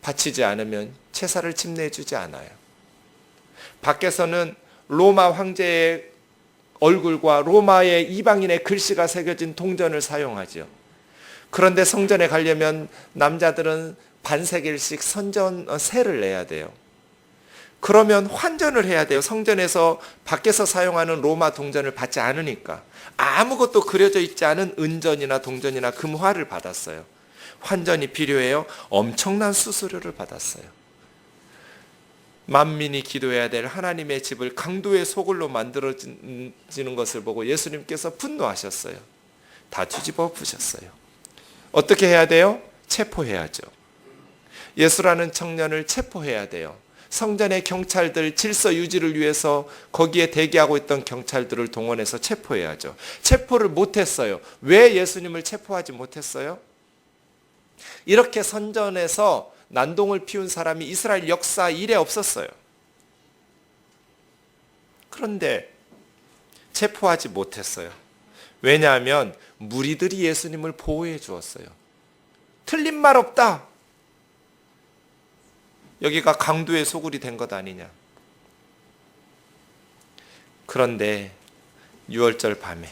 바치지 않으면 제사를 침례해주지 않아요. 밖에서는 로마 황제의 얼굴과 로마의 이방인의 글씨가 새겨진 동전을 사용하죠. 그런데 성전에 가려면 남자들은 반세겔씩 세를 내야 돼요. 그러면 환전을 해야 돼요. 성전에서 밖에서 사용하는 로마 동전을 받지 않으니까. 아무것도 그려져 있지 않은 은전이나 동전이나 금화를 받았어요. 환전이 필요해요. 엄청난 수수료를 받았어요. 만민이 기도해야 될 하나님의 집을 강도의 소굴로 만들어지는 것을 보고 예수님께서 분노하셨어요. 다 뒤집어 부셨어요. 어떻게 해야 돼요? 체포해야죠. 예수라는 청년을 체포해야 돼요. 성전의 경찰들 질서 유지를 위해서 거기에 대기하고 있던 경찰들을 동원해서 체포해야죠. 체포를 못했어요. 왜 예수님을 체포하지 못했어요? 이렇게 선전에서 난동을 피운 사람이 이스라엘 역사 이래 없었어요. 그런데 체포하지 못했어요. 왜냐하면 무리들이 예수님을 보호해 주었어요. 틀린 말 없다. 여기가 강도의 소굴이 된 것 아니냐. 그런데 6월절 밤에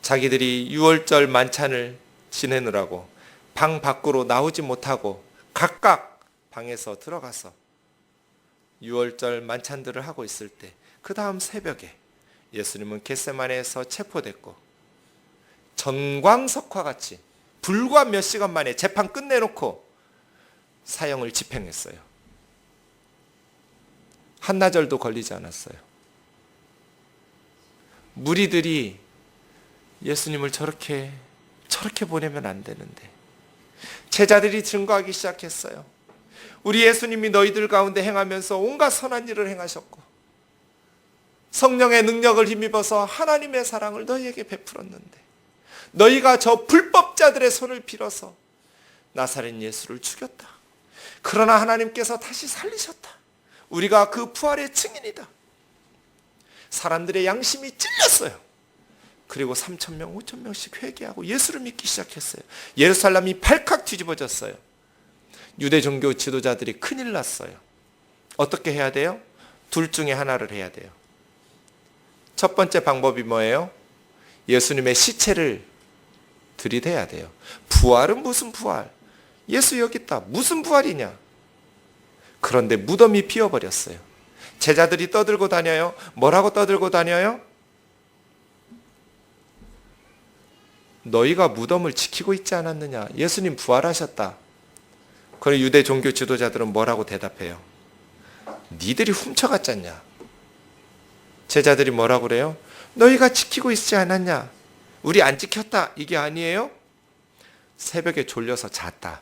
자기들이 6월절 만찬을 지내느라고 방 밖으로 나오지 못하고 각각 방에서 들어가서 6월절 만찬들을 하고 있을 때, 그 다음 새벽에 예수님은 겟세마네에서 체포됐고 전광석화 같이 불과 몇 시간 만에 재판 끝내놓고 사형을 집행했어요. 한나절도 걸리지 않았어요. 무리들이 예수님을 저렇게 보내면 안 되는데, 제자들이 증거하기 시작했어요. 우리 예수님이 너희들 가운데 행하면서 온갖 선한 일을 행하셨고 성령의 능력을 힘입어서 하나님의 사랑을 너희에게 베풀었는데, 너희가 저 불법자들의 손을 빌어서 나사렛 예수를 죽였다. 그러나 하나님께서 다시 살리셨다. 우리가 그 부활의 증인이다. 사람들의 양심이 찔렸어요. 그리고 3,000명, 5,000명씩 회개하고 예수를 믿기 시작했어요. 예루살렘이 발칵 뒤집어졌어요. 유대 종교 지도자들이 큰일 났어요. 어떻게 해야 돼요? 둘 중에 하나를 해야 돼요. 첫 번째 방법이 뭐예요? 예수님의 시체를 들이대야 돼요. 부활은 무슨 부활? 예수 여기 있다. 무슨 부활이냐? 그런데 무덤이 비어버렸어요. 제자들이 떠들고 다녀요. 뭐라고 떠들고 다녀요? 너희가 무덤을 지키고 있지 않았느냐? 예수님 부활하셨다. 그럼 유대 종교 지도자들은 뭐라고 대답해요? 니들이 훔쳐갔잖냐? 제자들이 뭐라고 그래요? 너희가 지키고 있지 않았냐? 우리 안 지켰다. 이게 아니에요? 새벽에 졸려서 잤다.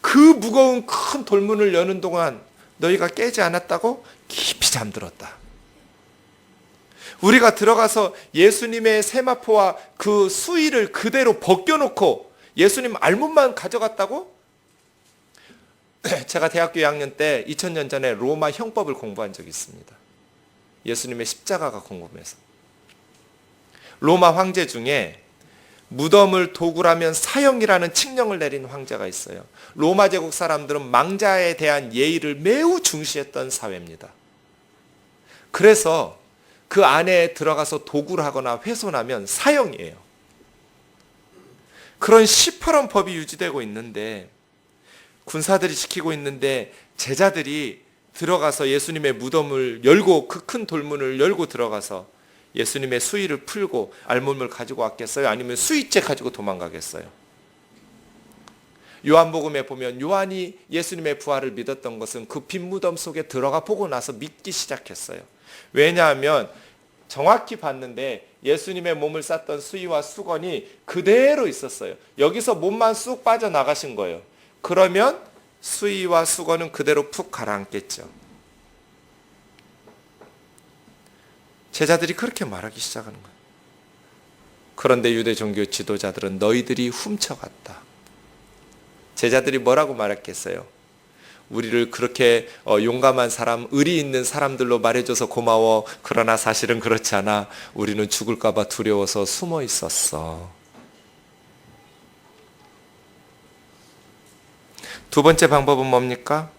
그 무거운 큰 돌문을 여는 동안 너희가 깨지 않았다고? 깊이 잠들었다. 우리가 들어가서 예수님의 세마포와 그 수의를 그대로 벗겨놓고 예수님 알몸만 가져갔다고? 제가 대학교 2학년 때 2000년 전에 로마 형법을 공부한 적이 있습니다. 예수님의 십자가가 궁금해서. 로마 황제 중에 무덤을 도굴하면 사형이라는 칙령을 내린 황제가 있어요. 로마 제국 사람들은 망자에 대한 예의를 매우 중시했던 사회입니다. 그래서 그 안에 들어가서 도굴하거나 훼손하면 사형이에요. 그런 시퍼런 법이 유지되고 있는데 군사들이 지키고 있는데 제자들이 들어가서 예수님의 무덤을 열고 그 큰 돌문을 열고 들어가서 예수님의 수의를 풀고 알몸을 가지고 왔겠어요? 아니면 수의째 가지고 도망가겠어요? 요한복음에 보면 요한이 예수님의 부활을 믿었던 것은 그 빈 무덤 속에 들어가 보고 나서 믿기 시작했어요. 왜냐하면 정확히 봤는데 예수님의 몸을 쌌던 수의와 수건이 그대로 있었어요. 여기서 몸만 쑥 빠져나가신 거예요. 그러면 수의와 수건은 그대로 푹 가라앉겠죠. 제자들이 그렇게 말하기 시작하는 거예요. 그런데 유대 종교 지도자들은 너희들이 훔쳐갔다. 제자들이 뭐라고 말했겠어요? 우리를 그렇게 용감한 사람, 의리 있는 사람들로 말해줘서 고마워. 그러나 사실은 그렇지 않아. 우리는 죽을까 봐 두려워서 숨어 있었어. 두 번째 방법은 뭡니까?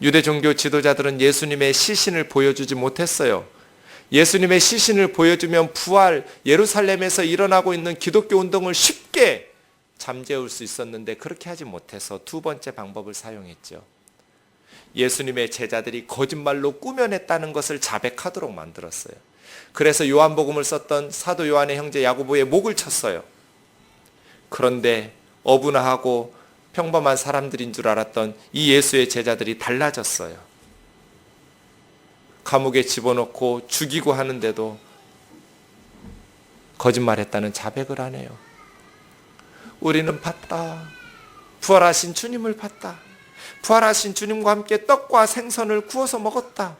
유대 종교 지도자들은 예수님의 시신을 보여주지 못했어요. 예수님의 시신을 보여주면 부활, 예루살렘에서 일어나고 있는 기독교 운동을 쉽게 잠재울 수 있었는데 그렇게 하지 못해서 두 번째 방법을 사용했죠. 예수님의 제자들이 거짓말로 꾸며냈다는 것을 자백하도록 만들었어요. 그래서 요한복음을 썼던 사도 요한의 형제 야고보의 목을 쳤어요. 그런데 어분하고 평범한 사람들인 줄 알았던 이 예수의 제자들이 달라졌어요. 감옥에 집어넣고 죽이고 하는데도 거짓말했다는 자백을 하네요. 우리는 봤다. 부활하신 주님을 봤다. 부활하신 주님과 함께 떡과 생선을 구워서 먹었다.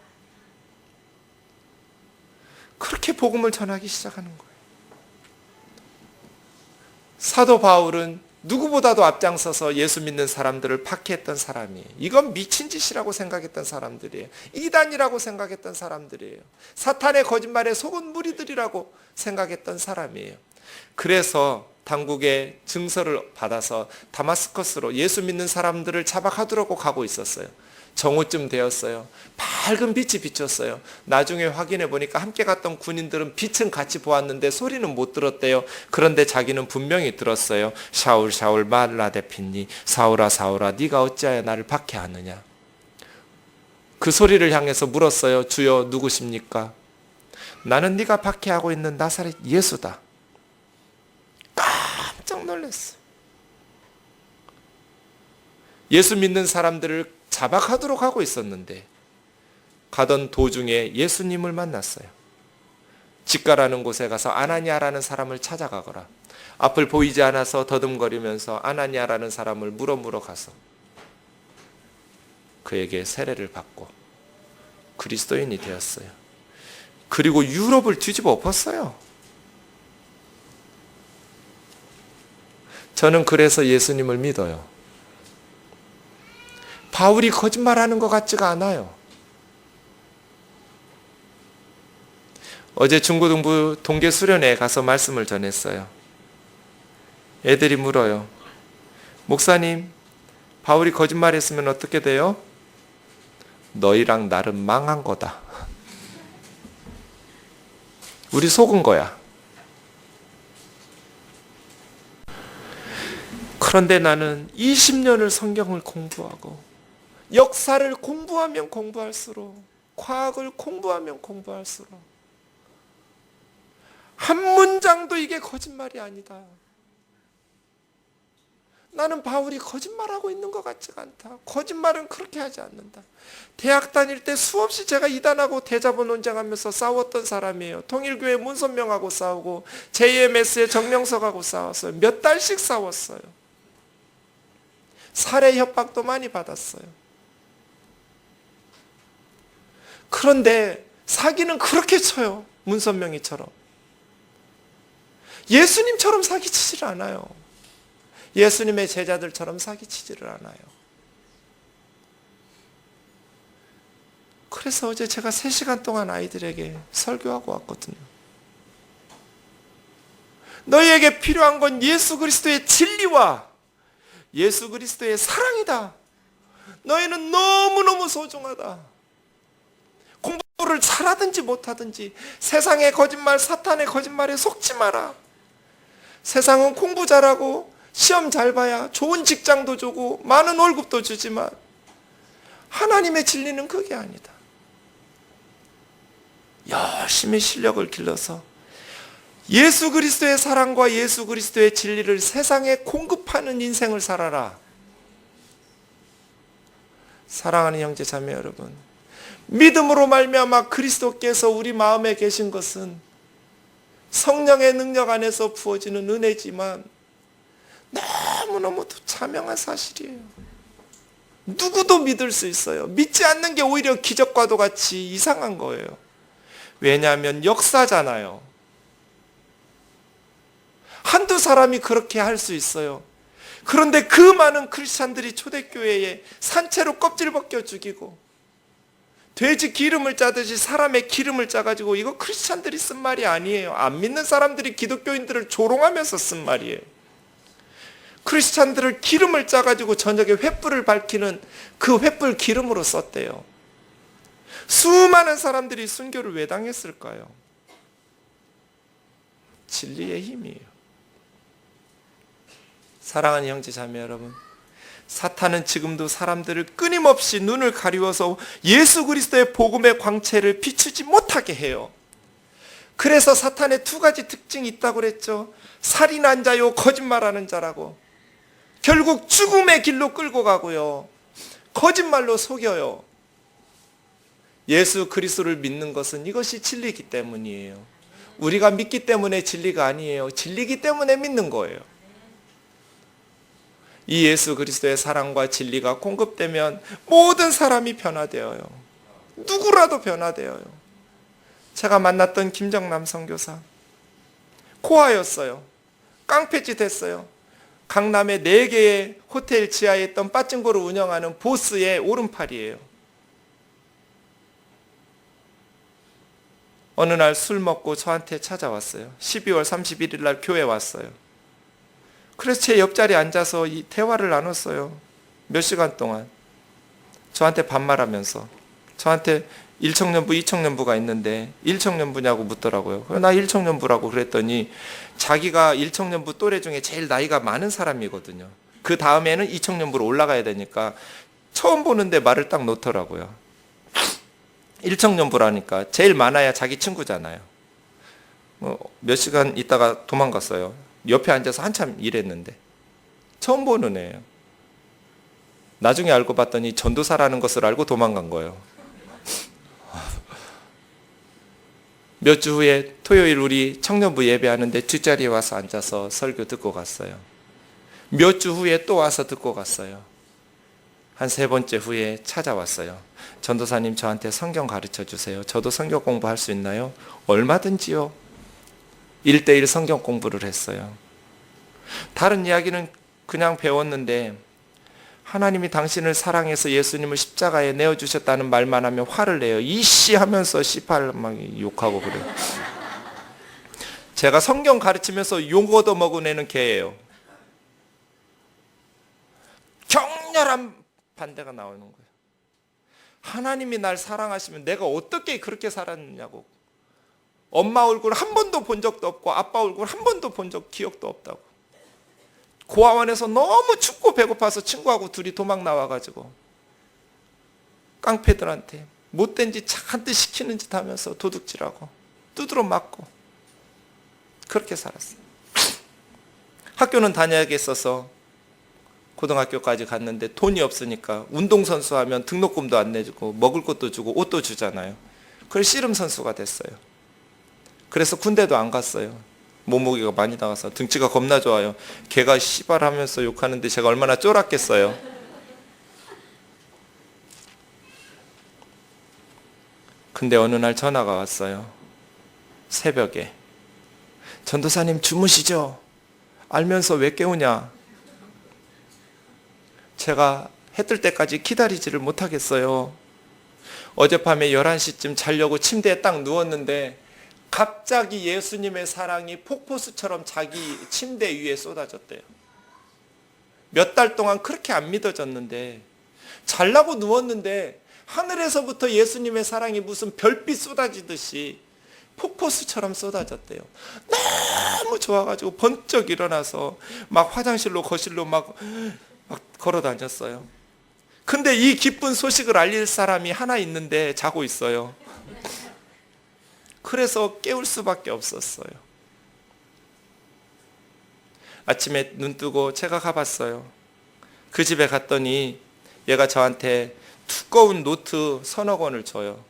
그렇게 복음을 전하기 시작하는 거예요. 사도 바울은 누구보다도 앞장서서 예수 믿는 사람들을 박해했던 사람이에요. 이건 미친 짓이라고 생각했던 사람들이에요. 이단이라고 생각했던 사람들이에요. 사탄의 거짓말에 속은 무리들이라고 생각했던 사람이에요. 그래서 당국의 증서를 받아서 다마스커스로 예수 믿는 사람들을 잡아가두려고 가고 있었어요. 정오쯤 되었어요. 밝은 빛이 비쳤어요. 나중에 확인해 보니까 함께 갔던 군인들은 빛은 같이 보았는데 소리는 못 들었대요. 그런데 자기는 분명히 들었어요. 샤울 샤울 말라데핀니 사울아 사울아 네가 어찌하여 나를 박해하느냐. 그 소리를 향해서 물었어요. 주여 누구십니까? 나는 네가 박해하고 있는 나사렛 예수다. 깜짝 놀랐어요. 예수 믿는 사람들을 자박하도록 하고 있었는데 가던 도중에 예수님을 만났어요. 직가라는 곳에 가서 아나니아라는 사람을 찾아가거라. 앞을 보이지 않아서 더듬거리면서 아나니아라는 사람을 물어 가서 그에게 세례를 받고 그리스도인이 되었어요. 그리고 유럽을 뒤집어 엎었어요. 저는 그래서 예수님을 믿어요. 바울이 거짓말하는 것 같지가 않아요. 어제 중고등부 동계 수련회에 가서 말씀을 전했어요. 애들이 물어요. 목사님, 바울이 거짓말했으면 어떻게 돼요? 너희랑 나름 망한 거다. 우리 속은 거야. 그런데 나는 20년을 성경을 공부하고 역사를 공부하면 공부할수록 과학을 공부하면 공부할수록 한 문장도 이게 거짓말이 아니다. 나는 바울이 거짓말하고 있는 것 같지가 않다. 거짓말은 그렇게 하지 않는다. 대학 다닐 때 수없이 제가 이단하고 대자보 논쟁하면서 싸웠던 사람이에요. 통일교회 문선명하고 싸우고 JMS의 정명석하고 싸웠어요. 몇 달씩 싸웠어요. 살해 협박도 많이 받았어요. 그런데 사기는 그렇게 쳐요. 문선명이처럼. 예수님처럼 사기치지를 않아요. 예수님의 제자들처럼 사기치지를 않아요. 그래서 어제 제가 3시간 동안 아이들에게 설교하고 왔거든요. 너희에게 필요한 건 예수 그리스도의 진리와 예수 그리스도의 사랑이다. 너희는 너무너무 소중하다. 공부를 잘하든지 못하든지 세상의 거짓말, 사탄의 거짓말에 속지 마라. 세상은 공부 잘하고 시험 잘 봐야 좋은 직장도 주고 많은 월급도 주지만 하나님의 진리는 그게 아니다. 열심히 실력을 길러서 예수 그리스도의 사랑과 예수 그리스도의 진리를 세상에 공급하는 인생을 살아라. 사랑하는 형제 자매 여러분, 믿음으로 말미암아 그리스도께서 우리 마음에 계신 것은 성령의 능력 안에서 부어지는 은혜지만 너무너무 자명한 사실이에요. 누구도 믿을 수 있어요. 믿지 않는 게 오히려 기적과도 같이 이상한 거예요. 왜냐하면 역사잖아요. 한두 사람이 그렇게 할 수 있어요. 그런데 그 많은 크리스찬들이 초대교회에 산채로 껍질 벗겨 죽이고 돼지 기름을 짜듯이 사람의 기름을 짜가지고, 이거 크리스찬들이 쓴 말이 아니에요. 안 믿는 사람들이 기독교인들을 조롱하면서 쓴 말이에요. 크리스찬들을 기름을 짜가지고 저녁에 횃불을 밝히는 그 횃불 기름으로 썼대요. 수많은 사람들이 순교를 왜 당했을까요? 진리의 힘이에요. 사랑하는 형제 자매 여러분, 사탄은 지금도 사람들을 끊임없이 눈을 가리워서 예수 그리스도의 복음의 광채를 비추지 못하게 해요. 그래서 사탄의 2가지 특징이 있다고 그랬죠. 살인한 자요, 거짓말하는 자라고. 결국 죽음의 길로 끌고 가고요, 거짓말로 속여요. 예수 그리스도를 믿는 것은 이것이 진리이기 때문이에요. 우리가 믿기 때문에 진리가 아니에요. 진리이기 때문에 믿는 거예요. 이 예수 그리스도의 사랑과 진리가 공급되면 모든 사람이 변화되어요. 누구라도 변화되어요. 제가 만났던 김정남 선교사, 고아였어요. 깡패짓 했어요. 강남의 4개의 호텔 지하에 있던 빠찡고를 운영하는 보스의 오른팔이에요. 어느 날 술 먹고 저한테 찾아왔어요. 12월 31일 날 교회 왔어요. 그래서 제 옆자리에 앉아서 이 대화를 나눴어요. 몇 시간 동안. 저한테 반말하면서. 저한테 1청년부, 2청년부가 있는데 1청년부냐고 묻더라고요. 나 1청년부라고 그랬더니 자기가 1청년부 또래 중에 제일 나이가 많은 사람이거든요. 그 다음에는 2청년부로 올라가야 되니까 처음 보는데 말을 딱 놓더라고요. 1청년부라니까 제일 많아야 자기 친구잖아요. 몇 시간 있다가 도망갔어요. 옆에 앉아서 한참 일했는데 처음 보는 애예요. 나중에 알고 봤더니 전도사라는 것을 알고 도망간 거예요. 몇 주 후에 토요일 우리 청년부 예배하는데 뒷자리에 와서 앉아서 설교 듣고 갔어요. 몇 주 후에 또 와서 듣고 갔어요. 한 3번째 후에 찾아왔어요. 전도사님, 저한테 성경 가르쳐 주세요. 저도 성경 공부할 수 있나요? 얼마든지요. 1:1 성경 공부를 했어요. 다른 이야기는 그냥 배웠는데 하나님이 당신을 사랑해서 예수님을 십자가에 내어주셨다는 말만 하면 화를 내요. 이씨 하면서 씨팔 막 욕하고 그래요. 제가 성경 가르치면서 욕 얻어먹은 애는 걔예요. 격렬한 반대가 나오는 거예요. 하나님이 날 사랑하시면 내가 어떻게 그렇게 살았느냐고. 엄마 얼굴 한 번도 본 적도 없고 아빠 얼굴 한 번도 본 적 기억도 없다고. 고아원에서 너무 춥고 배고파서 친구하고 둘이 도망 나와가지고 깡패들한테 못된 짓 한뜻 시키는 짓 하면서 도둑질하고 두드러 맞고 그렇게 살았어요. 학교는 다녀야겠어서 고등학교까지 갔는데 돈이 없으니까 운동선수 하면 등록금도 안 내주고 먹을 것도 주고 옷도 주잖아요. 그래서 씨름선수가 됐어요. 그래서 군대도 안 갔어요. 몸무게가 많이 나가서 등치가 겁나 좋아요. 걔가 씨발 하면서 욕하는데 제가 얼마나 쫄았겠어요. 근데 어느 날 전화가 왔어요. 새벽에. 전도사님 주무시죠? 알면서 왜 깨우냐? 제가 해 뜰 때까지 기다리지를 못하겠어요. 어젯밤에 11시쯤 자려고 침대에 딱 누웠는데 갑자기 예수님의 사랑이 폭포수처럼 자기 침대 위에 쏟아졌대요. 몇 달 동안 그렇게 안 믿어졌는데 자려고 누웠는데 하늘에서부터 예수님의 사랑이 무슨 별빛 쏟아지듯이 폭포수처럼 쏟아졌대요. 너무 좋아가지고 번쩍 일어나서 막 화장실로 거실로 막 걸어 다녔어요. 근데 이 기쁜 소식을 알릴 사람이 하나 있는데 자고 있어요. 그래서 깨울 수밖에 없었어요. 아침에 눈 뜨고 제가 가봤어요. 그 집에 갔더니 얘가 저한테 두꺼운 노트 서너 권을 줘요.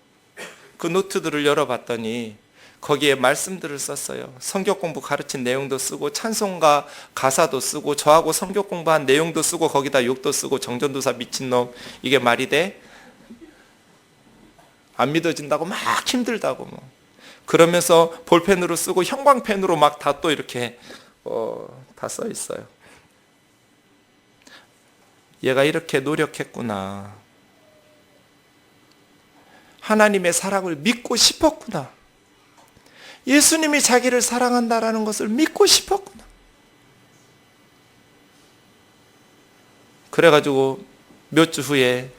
그 노트들을 열어봤더니 거기에 말씀들을 썼어요. 성경 공부 가르친 내용도 쓰고 찬송가 가사도 쓰고 저하고 성경 공부한 내용도 쓰고 거기다 욕도 쓰고 정전도사 미친놈 이게 말이 돼? 안 믿어진다고 막 힘들다고 뭐. 그러면서 볼펜으로 쓰고 형광펜으로 막 다 또 이렇게 다 써 있어요. 얘가 이렇게 노력했구나. 하나님의 사랑을 믿고 싶었구나. 예수님이 자기를 사랑한다라는 것을 믿고 싶었구나. 그래가지고 몇 주 후에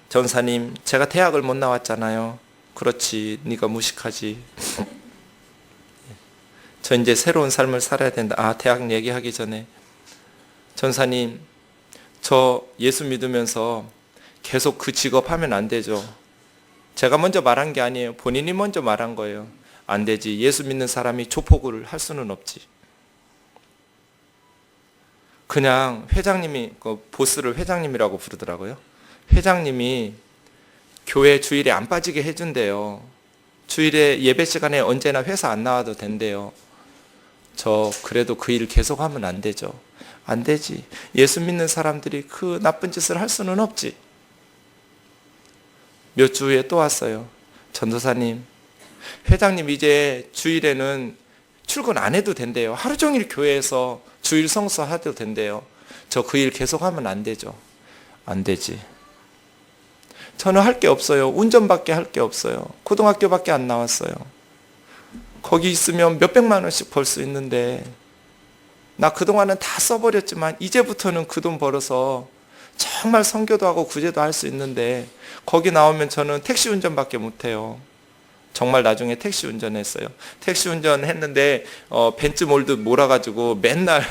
전사님, 제가 대학을 못 나왔잖아요. 그렇지, 네가 무식하지. 저 이제 새로운 삶을 살아야 된다. 대학 얘기하기 전에 전사님, 저 예수 믿으면서 계속 그 직업 하면 안 되죠. 제가 먼저 말한 게 아니에요. 본인이 먼저 말한 거예요. 안 되지. 예수 믿는 사람이 조폭을 할 수는 없지. 그냥 회장님이, 보스를 회장님이라고 부르더라고요. 회장님이 교회 주일에 안 빠지게 해준대요. 주일에 예배 시간에 언제나 회사 안 나와도 된대요. 저 그래도 그 일 계속하면 안 되죠. 안 되지. 예수 믿는 사람들이 그 나쁜 짓을 할 수는 없지. 몇 주 후에 또 왔어요. 전도사님, 회장님 이제 주일에는 출근 안 해도 된대요. 하루 종일 교회에서 주일 성수해도 된대요. 저 그 일 계속하면 안 되죠. 안 되지. 저는 할 게 없어요. 운전밖에 할 게 없어요. 고등학교밖에 안 나왔어요. 거기 있으면 몇백만 원씩 벌 수 있는데 나 그동안은 다 써버렸지만 이제부터는 그 돈 벌어서 정말 선교도 하고 구제도 할 수 있는데 거기 나오면 저는 택시 운전밖에 못해요. 정말 나중에 택시 운전했어요. 택시 운전했는데 벤츠 몰드 몰아가지고 맨날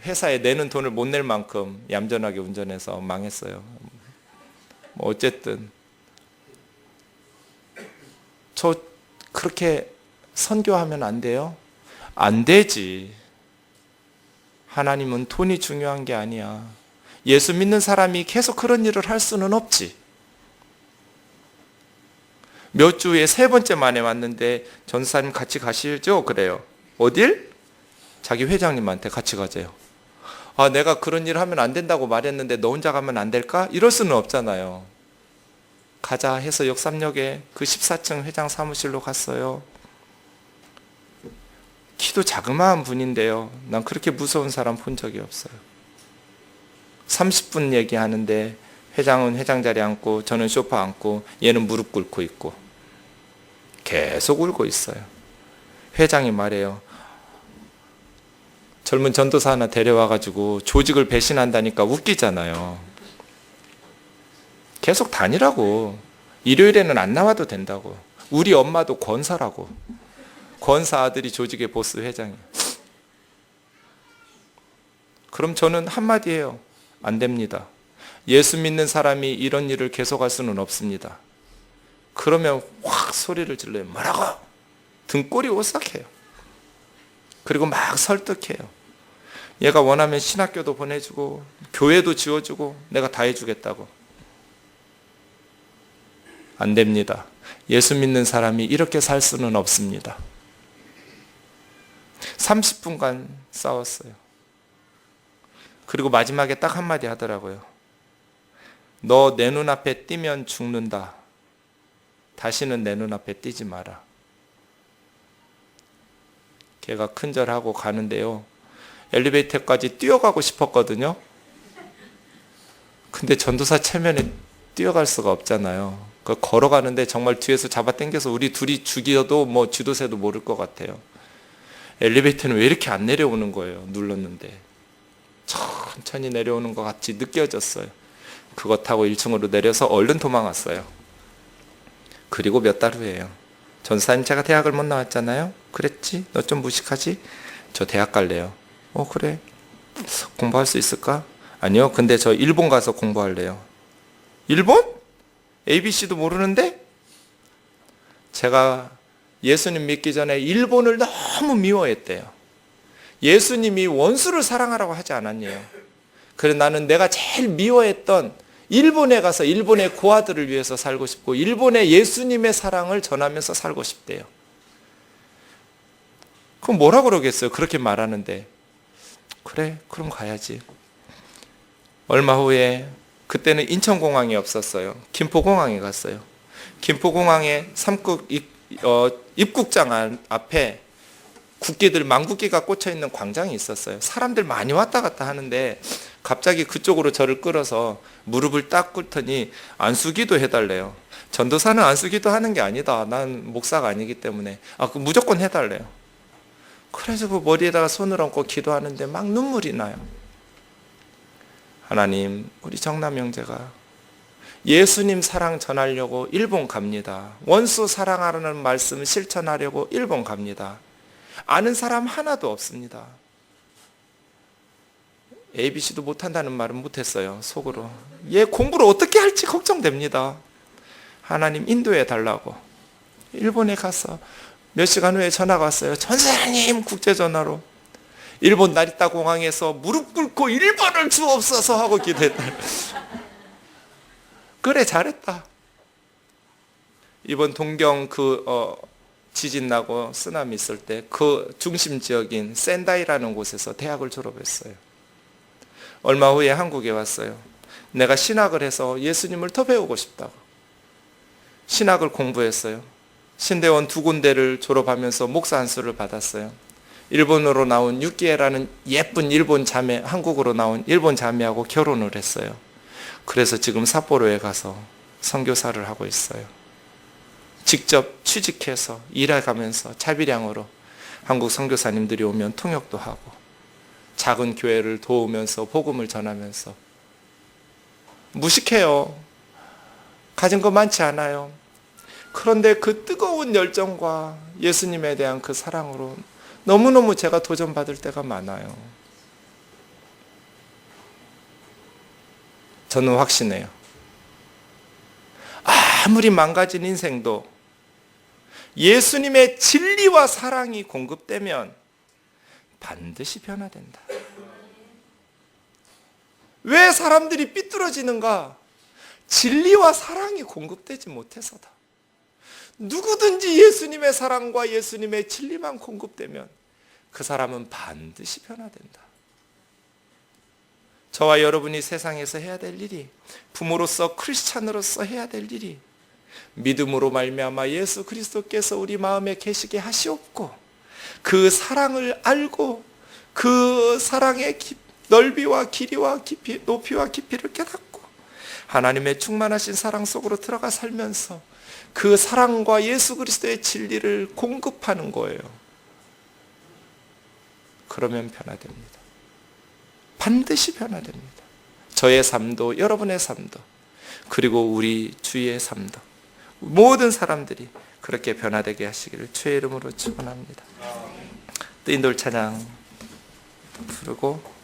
회사에 내는 돈을 못 낼 만큼 얌전하게 운전해서 망했어요. 뭐 어쨌든 저 그렇게 선교하면 안 돼요? 안 되지. 하나님은 돈이 중요한 게 아니야. 예수 믿는 사람이 계속 그런 일을 할 수는 없지. 몇 주에 세 번째 만에 왔는데 전사님 같이 가시죠? 그래요. 어딜? 자기 회장님한테 같이 가재요. 내가 그런 일을 하면 안 된다고 말했는데 너 혼자 가면 안 될까? 이럴 수는 없잖아요. 가자 해서 역삼역에 그 14층 회장 사무실로 갔어요. 키도 자그마한 분인데요. 난 그렇게 무서운 사람 본 적이 없어요. 30분 얘기하는데 회장은 회장 자리에 앉고 저는 소파 앉고 얘는 무릎 꿇고 있고 계속 울고 있어요. 회장이 말해요. 젊은 전도사 하나 데려와가지고 조직을 배신한다니까 웃기잖아요. 계속 다니라고. 일요일에는 안 나와도 된다고. 우리 엄마도 권사라고. 권사 아들이 조직의 보스 회장이에요. 그럼 저는 한마디 해요. 안 됩니다. 예수 믿는 사람이 이런 일을 계속할 수는 없습니다. 그러면 확 소리를 질러요. 뭐라고? 등골이 오싹해요. 그리고 막 설득해요. 얘가 원하면 신학교도 보내주고 교회도 지어주고 내가 다 해주겠다고. 안 됩니다. 예수 믿는 사람이 이렇게 살 수는 없습니다. 30분간 싸웠어요. 그리고 마지막에 딱 한마디 하더라고요. 너 내 눈앞에 띄면 죽는다. 다시는 내 눈앞에 띄지 마라. 걔가 큰절하고 가는데요. 엘리베이터까지 뛰어가고 싶었거든요. 근데 전도사 체면에 뛰어갈 수가 없잖아요. 걸어가는데 정말 뒤에서 잡아 당겨서 우리 둘이 죽여도 뭐 쥐도새도 모를 것 같아요. 엘리베이터는 왜 이렇게 안 내려오는 거예요? 눌렀는데 천천히 내려오는 것 같이 느껴졌어요. 그거 타고 1층으로 내려서 얼른 도망왔어요. 그리고 몇 달 후에요. 전사님, 제가 대학을 못 나왔잖아요. 그랬지? 너 좀 무식하지? 저 대학 갈래요. 그래. 공부할 수 있을까? 아니요. 근데 저 일본 가서 공부할래요. 일본? ABC도 모르는데? 제가 예수님 믿기 전에 일본을 너무 미워했대요. 예수님이 원수를 사랑하라고 하지 않았네요. 그래서 나는 내가 제일 미워했던 일본에 가서 일본의 고아들을 위해서 살고 싶고 일본의 예수님의 사랑을 전하면서 살고 싶대요. 그럼 뭐라 그러겠어요? 그렇게 말하는데. 그래, 그럼 가야지. 얼마 후에 그때는 인천공항이 없었어요. 김포공항에 갔어요. 김포공항에 입국장 앞에 국기들 망국기가 꽂혀있는 광장이 있었어요. 사람들 많이 왔다 갔다 하는데 갑자기 그쪽으로 저를 끌어서 무릎을 딱 꿇더니 안수기도 해달래요. 전도사는 안수기도 하는 게 아니다. 난 목사가 아니기 때문에. 그 무조건 해달래요. 그래서 그 머리에다가 손을 얹고 기도하는데 막 눈물이 나요. 하나님, 우리 정남 형제가 예수님 사랑 전하려고 일본 갑니다. 원수 사랑하라는 말씀 실천하려고 일본 갑니다. 아는 사람 하나도 없습니다. ABC도 못한다는 말은 못했어요. 속으로. 얘 공부를 어떻게 할지 걱정됩니다. 하나님 인도해 달라고. 일본에 가서 몇 시간 후에 전화가 왔어요. 전사님, 국제전화로. 일본 나리타 공항에서 무릎 꿇고 일본을 주옵소서 하고 기도했다. 그래, 잘했다. 이번 동경 지진 나고 쓰나미 있을 때 그 중심 지역인 센다이라는 곳에서 대학을 졸업했어요. 얼마 후에 한국에 왔어요. 내가 신학을 해서 예수님을 더 배우고 싶다고. 신학을 공부했어요. 신대원 2군데를 졸업하면서 목사 안수를 받았어요. 일본으로 나온 유키에라는 예쁜 일본 자매, 한국으로 나온 일본 자매하고 결혼을 했어요. 그래서 지금 삿포로에 가서 선교사를 하고 있어요. 직접 취직해서 일해가면서 자비량으로 한국 선교사님들이 오면 통역도 하고 작은 교회를 도우면서 복음을 전하면서. 무식해요. 가진 거 많지 않아요. 그런데 그 뜨거운 열정과 예수님에 대한 그 사랑으로 너무너무 제가 도전받을 때가 많아요. 저는 확신해요. 아무리 망가진 인생도 예수님의 진리와 사랑이 공급되면 반드시 변화된다. 왜 사람들이 삐뚤어지는가? 진리와 사랑이 공급되지 못해서다. 누구든지 예수님의 사랑과 예수님의 진리만 공급되면 그 사람은 반드시 변화된다. 저와 여러분이 세상에서 해야 될 일이, 부모로서 크리스찬으로서 해야 될 일이 믿음으로 말미암아 예수 그리스도께서 우리 마음에 계시게 하시옵고 그 사랑을 알고 그 사랑의 넓이와 길이와 깊이, 높이와 깊이를 깨닫고 하나님의 충만하신 사랑 속으로 들어가 살면서 그 사랑과 예수 그리스도의 진리를 공급하는 거예요. 그러면 변화됩니다. 반드시 변화됩니다. 저의 삶도 여러분의 삶도 그리고 우리 주위의 삶도 모든 사람들이 그렇게 변화되게 하시기를 주의 이름으로 축원합니다. 또 인도를 찬양 부르고